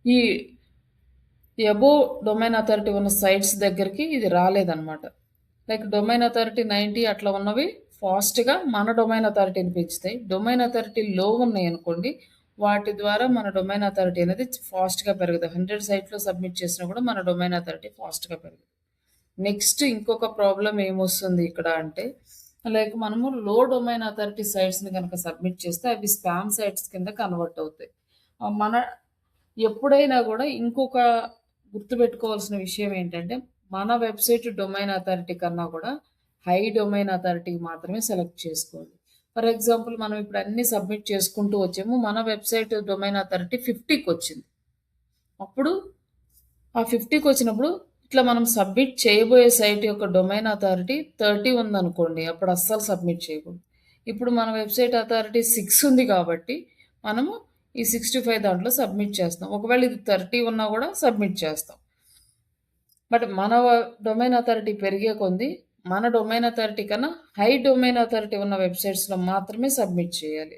ఈ అబోవ్ డొమైన్ అథారిటీ ఉన్న సైట్స్ దగ్గరికి ఇది రాలేదన్నమాట. లైక్ డొమైన్ అథారిటీ 90 అట్లా ఉన్నవి ఫాస్ట్గా మన డొమైన్ అథారిటీని పెంచుతాయి. డొమైన్ అథారిటీ లో ఉన్నాయి అనుకోండి, వాటి ద్వారా మన డొమైన్ అథారిటీ అనేది ఫాస్ట్గా పెరుగుతుంది. 100 సైట్లో సబ్మిట్ చేసినా కూడా మన డొమైన్ అథారిటీ ఫాస్ట్గా పెరుగుతుంది. నెక్స్ట్ ఇంకొక ప్రాబ్లం ఏమొస్తుంది ఇక్కడ అంటే, లైక్ మనము లో డొమైన్ అథారిటీ సైట్స్ని కనుక సబ్మిట్ చేస్తే అవి స్పామ్ సైట్స్ కింద కన్వర్ట్ అవుతాయి. మన ఎప్పుడైనా కూడా ఇంకొక గుర్తుపెట్టుకోవాల్సిన విషయం ఏంటంటే, మన వెబ్సైట్ డొమైన్ అథారిటీ కన్నా కూడా హై డొమైన్ అథారిటీ మాత్రమే సెలెక్ట్ చేసుకోవాలి. ఫర్ ఎగ్జాంపుల్ మనం ఇప్పుడు అన్ని సబ్మిట్ చేసుకుంటూ వచ్చాము, మన వెబ్సైట్ డొమైన్ అథారిటీ 50కి వచ్చింది. అప్పుడు ఆ 50కి వచ్చినప్పుడు ఇట్లా మనం సబ్మిట్ చేయబోయే సైట్ యొక్క డొమైన్ అథారిటీ 30 ఉందనుకోండి, అప్పుడు అస్సలు సబ్మిట్ చేయకూడదు. ఇప్పుడు మన వెబ్సైట్ అథారిటీ 6 ఉంది కాబట్టి మనము ఈ 65 దాంట్లో సబ్మిట్ చేస్తాం. ఒకవేళ ఇది 30 ఉన్నా కూడా సబ్మిట్ చేస్తాం. బట్ మన డొమైన్ అథారిటీ పెరిగే కొంది మన డొమైన్ అథారిటీ కన్నా హై డొమైన్ అథారిటీ ఉన్న వెబ్సైట్స్లో మాత్రమే సబ్మిట్ చేయాలి.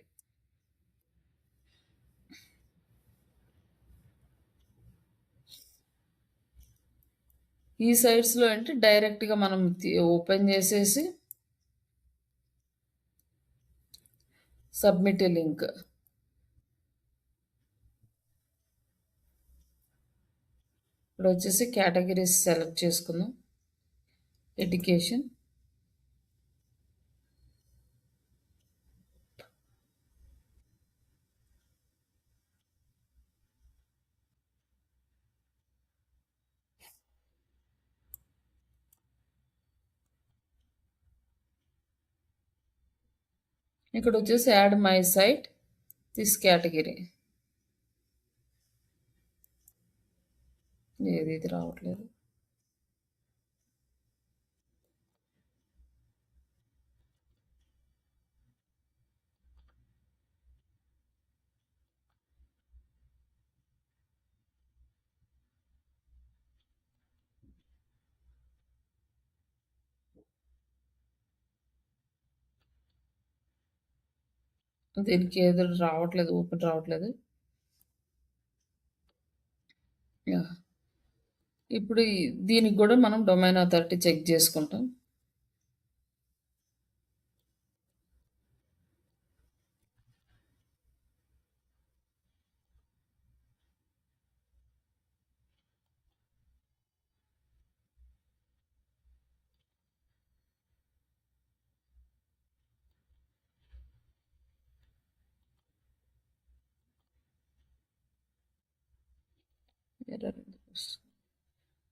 ఈ సైట్స్లో అంటే డైరెక్ట్గా మనం ఓపెన్ చేసేసి సబ్మిట్ లింక్, ఇప్పుడు వచ్చేసి కేటగిరీస్ సెలెక్ట్ చేసుకుందాం. ఎడ్యుకేషన్, ఇక్కడ వచ్చేసి add my site this category. ఇది రావట్లేదు. దీనికి ఏదో రావట్లేదు. ఓపెన్ రావట్లేదు. యాహ్! ఇప్పుడు దీనికి గూడా మనం డొమైన్ అథారిటీ చెక్ జేసుకుంటాం. ఎర్రర్ ఎందుకొస్తుంది?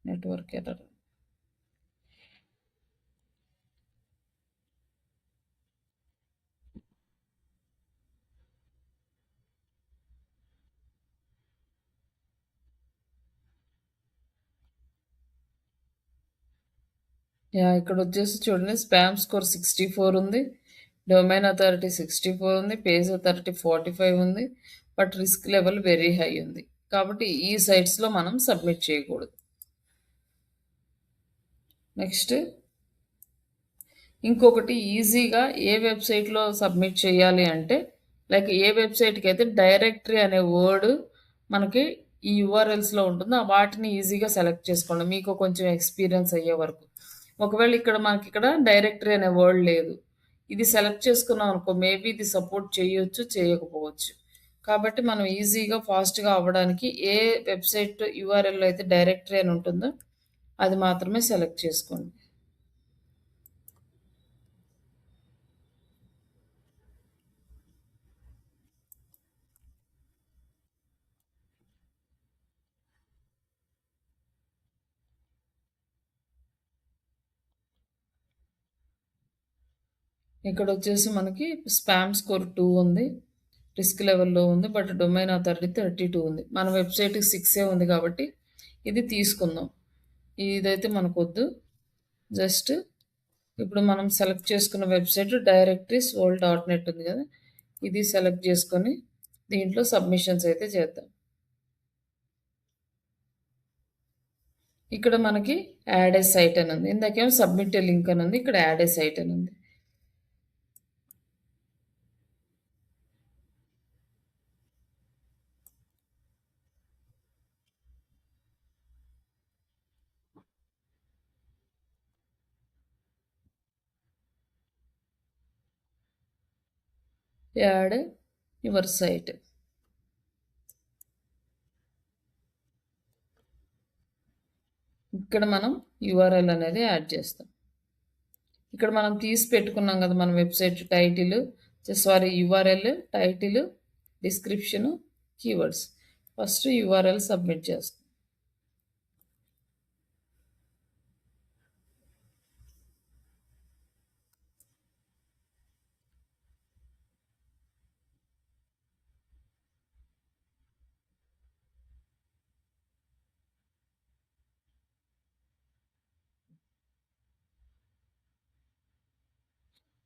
Network error. యాహ్! ఇక్కడొచ్చేసి చూడండి స్పామ్ స్కోర్ 64 ఉంది. డొమైన్ అథారిటీ 64 ఉంది. పేజ్ అథారిటీ 45 ఉంది. But risk level very high ఉంది. కాబట్టి ఈ సైట్స్‌లో మనం సబ్మిట్ చేయకూడదు. నెక్స్ట్ ఇంకొకటి ఈజీగా ఏ వెబ్‌సైట్‌లో సబ్మిట్ చేయాలి అంటే, లైక్ ఏ వెబ్‌సైట్‌కైతే డైరెక్టరీ అనే వర్డ్ మనకి ఈ యూఆర్ఎల్స్‌లో ఉంటుందో వాటిని ఈజీగా సెలెక్ట్ చేసుకోండి. మీకు కొంచెం ఎక్స్‌పీరియన్స్ అయ్యే వరకు. ఒకవేళ మనకిక్కడ డైరెక్టరీ అనే వర్డ్ లేదు. ఇది సెలెక్ట్ చేసుకున్నాం అనుకో మేబీ ఇది సపోర్ట్ చేయొచ్చు, చేయకపోవచ్చు. కాబట్టి మనం ఈజీగా, ఫాస్ట్‌గా అవ్వడానికి ఏ వెబ్‌సైట్ యూఆర్ఎల్‌లో అయితే డైరెక్టరీ అని ఉంటుందో అది మాత్రమే సెలెక్ట్ చేసుకోండి. ఇక్కడొచ్చేసి మనకి స్పామ్ స్కోర్ 2 ఉంది. రిస్క్ లెవెల్‌లో ఉంది. బట్ డొమైన్ అథారిటీ 32 ఉంది. మన వెబ్‌సైట్‌కి 6 ఉంది కాబట్టి ఇది తీసుకుందాం. ఇదైతే మనకొద్దు. జస్ట్ ఇప్పుడు మనం సెలెక్ట్ చేసుకున్న website directories world dot net ఉంది కదా! ఇది సెలెక్ట్ చేసుకొని దీంట్లో సబ్మిషన్స్ అయితే చేద్దాం. ఇక్కడ మనకి యాడ్ ఎ సైట్ అని ఉంది. ఇందాకేమో సబ్మిట్ ఎ లింక్ అని ఉంది. ఇక్కడ యాడ్ ఎ సైట్ అని ఉంది. Add your site. ఇక్కడ మనం యూఆర్ఎల్ అనేది యాడ్ చేస్తాం. ఇక్కడ మనం తీసి పెట్టుకున్నాం కదా మన website title, URL, title, description, keywords. First URL submit చేస్తాం.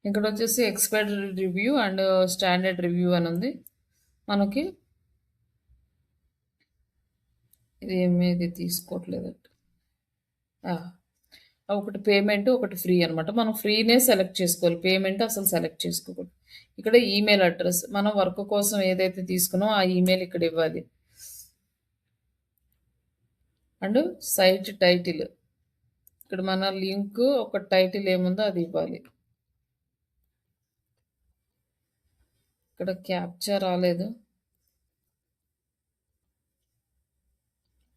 ఇక్కడ వచ్చేసి expert review and standard review అని ఉంది. మనకి ఇది ఏమేది తీసుకోవట్లేదట. ఒకటి పేమెంట్, ఒకటి ఫ్రీ అనమాట. మనం ఫ్రీనే సెలెక్ట్ చేసుకోవాలి. పేమెంట్ అసలు సెలెక్ట్ చేసుకోకూడదు. ఇక్కడ ఈమెయిల్ అడ్రస్ మనం వర్క్ కోసం ఏదైతే తీసుకున్నామో ఆ ఈమెయిల్ ఇక్కడ ఇవ్వాలి. అండ్ సైట్ టైటిల్ ఇక్కడ మన లింక్ ఒక టైటిల్ ఏముందో అది ఇవ్వాలి. ఇక్కడ క్యాప్చర్ రాలేదు,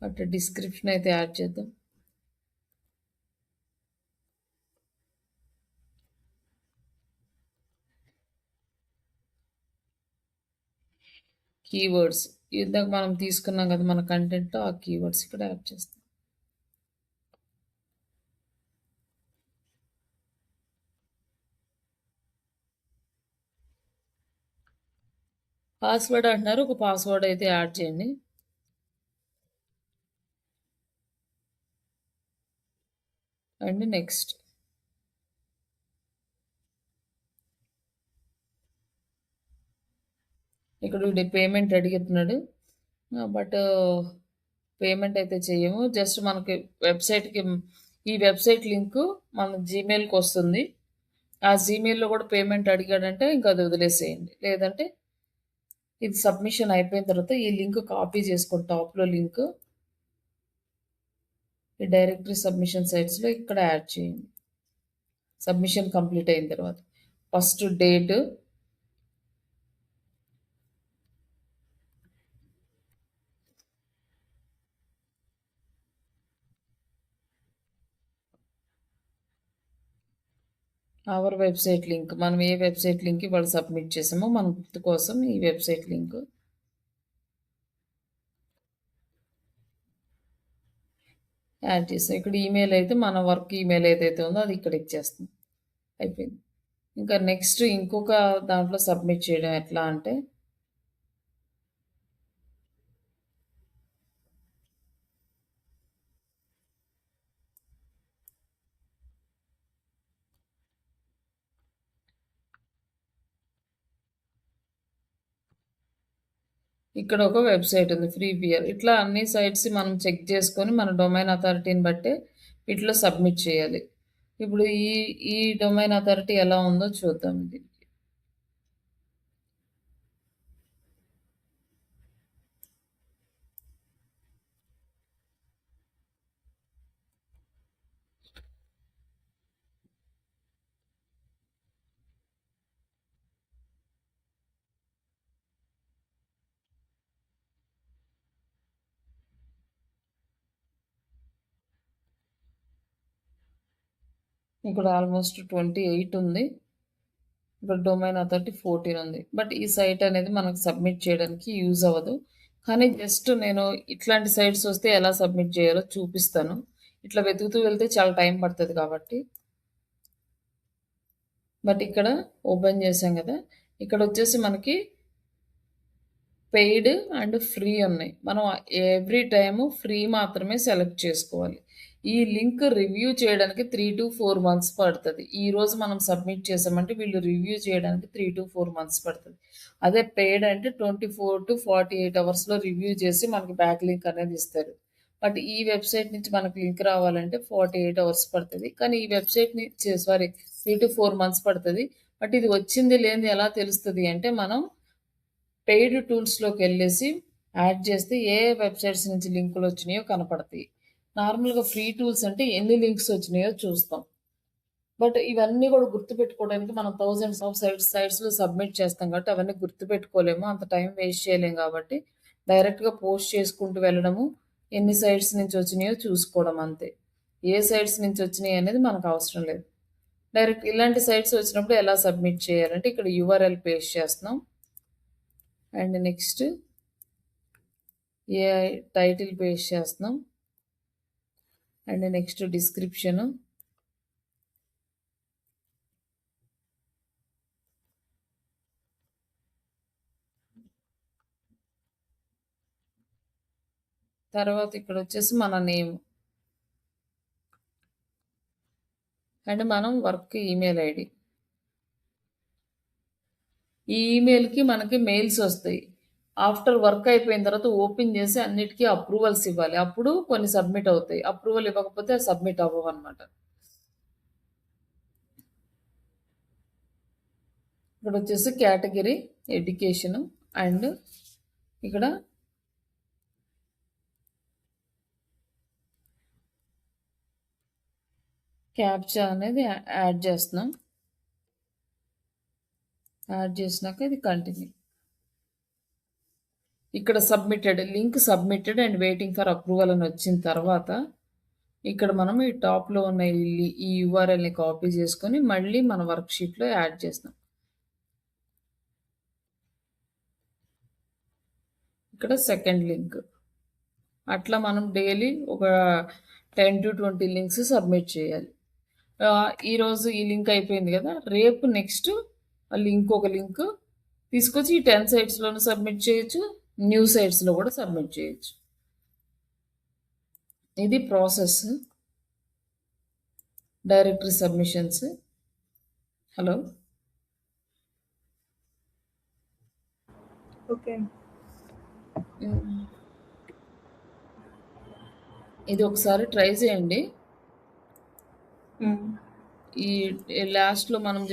బట్ డిస్క్రిప్షన్ అయితే యాడ్ చేద్దాం. కీవర్డ్స్ ఇందాక మనం తీసుకున్నాం కదా మన కంటెంట్లో ఆ కీవర్డ్స్ ఇక్కడ యాడ్ చేస్తాం. పాస్వర్డ్ అంటున్నారు, ఒక పాస్వర్డ్ అయితే యాడ్ చేయండి. అండ్ నెక్స్ట్ ఇక్కడ పేమెంట్ అడుగుతున్నాడు, బట్ పేమెంట్ అయితే చేయము. జస్ట్ మనకి వెబ్సైట్కి ఈ వెబ్సైట్ లింక్ మన జీమెయిల్కి వస్తుంది. ఆ జీమెయిల్‌లో కూడా పేమెంట్ అడిగాడంటే ఇంకా అది వదిలేసేయండి. లేదంటే ఇది సబ్మిషన్ అయిపోయిన తర్వాత ఈ లింక్ కాపీ చేసుకోండి. టాప్‌లో లింక్ ఈ డైరెక్టరీ సబ్మిషన్ సైట్స్‌లో ఇక్కడ యాడ్ చేయండి. సబ్మిషన్ కంప్లీట్ అయిన తర్వాత first date, our website link, మనం ఏ వెబ్సైట్ లింక్ ఇవాళ సబ్మిట్ చేసామో మన గుర్తు కోసం ఈ వెబ్సైట్ లింక్ యాడ్ చేసాం. ఇక్కడ ఈమెయిల్ అయితే మన వర్క్ ఈమెయిల్ ఏదైతే ఉందో అది ఇక్కడ ఇచ్చేస్తాం. అయిపోయింది. ఇంకా నెక్స్ట్ ఇంకొక దాంట్లో సబ్మిట్ చేయడం ఎట్లా అంటే ఇక్కడ ఒక వెబ్సైట్ ఉంది ఫ్రీ పియర్. ఇట్లా అన్ని సైట్స్ మనం చెక్ చేసుకొని మన డొమైన్ అథారిటీని బట్టే వీటిలో సబ్మిట్ చేయాలి. ఇప్పుడు ఈ డొమైన్ అథారిటీ ఎలా ఉందో చూద్దాం. ఇది ఇక్కడ ఆల్మోస్ట్ 28 ఉంది. ఇప్పుడు డొమైన్ అథారిటీ 14 ఉంది. బట్ ఈ సైట్ అనేది మనకు సబ్మిట్ చేయడానికి యూజ్ అవ్వదు. కానీ జస్ట్ నేను ఇట్లాంటి సైట్స్ వస్తే ఎలా సబ్మిట్ చేయాలో చూపిస్తాను. ఇట్లా వెతుకుతూ వెళ్తే చాలా టైం పడుతుంది కాబట్టి. బట్ ఇక్కడ ఓపెన్ చేసాం కదా, ఇక్కడ వచ్చేసి మనకి పెయిడ్ అండ్ ఫ్రీ ఉన్నాయి. మనం ఎవ్రీ టైము ఫ్రీ మాత్రమే సెలెక్ట్ చేసుకోవాలి. ఈ లింక్ రివ్యూ చేయడానికి 3 to 4 మంత్స్ పడుతుంది. ఈరోజు మనం సబ్మిట్ చేసామంటే వీళ్ళు రివ్యూ చేయడానికి 3 to 4 మంత్స్ పడుతుంది. అదే పెయిడ్ అంటే 24 to 48 అవర్స్లో రివ్యూ చేసి మనకి బ్యాక్ లింక్ అనేది ఇస్తారు. బట్ ఈ వెబ్సైట్ నుంచి మనకు లింక్ రావాలంటే 48 అవర్స్ పడుతుంది. కానీ ఈ వెబ్సైట్ నుంచి 3 to 4 మంత్స్ పడుతుంది. బట్ ఇది వచ్చింది లేనిది ఎలా తెలుస్తుంది అంటే మనం పెయిడ్ టూల్స్లోకి వెళ్ళేసి యాడ్ చేస్తే ఏ వెబ్సైట్స్ నుంచి లింకులు వచ్చినాయో కనపడతాయి. నార్మల్గా ఫ్రీ టూల్స్ అంటే ఎన్ని లింక్స్ వచ్చినాయో చూస్తాం. బట్ ఇవన్నీ కూడా గుర్తుపెట్టుకోవడానికి మనం థౌజండ్స్ ఆఫ్ సైట్స్లో సబ్మిట్ చేస్తాం కాబట్టి అవన్నీ గుర్తుపెట్టుకోలేము, అంత టైం వేస్ట్ చేయలేము. కాబట్టి డైరెక్ట్గా పోస్ట్ చేసుకుంటూ వెళ్ళడము, ఎన్ని సైట్స్ నుంచి వచ్చినాయో చూసుకోవడం అంతే. ఏ సైట్స్ నుంచి వచ్చినాయి అనేది మనకు అవసరం లేదు. డైరెక్ట్ ఇలాంటి సైట్స్ వచ్చినప్పుడు ఎలా సబ్మిట్ చేయాలంటే ఇక్కడ యూఆర్ఎల్ పేస్ట్ చేస్తున్నాం. And next a title paste చేస్తున్నాం. అండ్ నెక్స్ట్ డిస్క్రిప్షను, తర్వాత ఇక్కడ వచ్చేసి మన నేమ్ అండ్ మనం వర్క్ ఈమెయిల్ ఐడి. ఈ ఈమెయిల్కి మనకి మెయిల్స్ వస్తాయి. ఆఫ్టర్ వర్క్ అయిపోయిన తర్వాత ఓపెన్ చేసి అన్నిటికీ అప్రూవల్స్ ఇవ్వాలి. అప్పుడు కొన్ని సబ్మిట్ అవుతాయి. అప్రూవల్ ఇవ్వకపోతే సబ్మిట్ అవ్వవు అనమాట. ఇక్కడ వచ్చేసి కేటగిరీ ఎడ్యుకేషన్ అండ్ ఇక్కడ క్యాప్చా అనేది యాడ్ చేస్తున్నాం. యాడ్ చేసినాక ఇది కంటిన్యూ. ఇక్కడ submitted link submitted and waiting for approval అని వచ్చిన తర్వాత ఇక్కడ మనం ఈ టాప్లో ఉన్న ఈ యూఆర్ఎల్ని కాపీ చేసుకొని మళ్ళీ మన వర్క్షీట్లో యాడ్ చేస్తాం. ఇక్కడ సెకండ్ లింక్. అట్లా మనం డైలీ ఒక 10 to 20 లింక్స్ సబ్మిట్ చేయాలి. ఈరోజు ఈ లింక్ అయిపోయింది కదా, రేపు నెక్స్ట్ ఒక లింక్ తీసుకొచ్చి ఈ 10 సైట్స్లోనూ సబ్మిట్ చేయొచ్చు, న్యూ సైట్స్లో కూడా సబ్మిట్ చేయొచ్చు. ఇది process. Directory submissions. Hello, okay. ఇది ఒకసారి ట్రై చేయండి. ఈ లాస్ట్‌లో మనం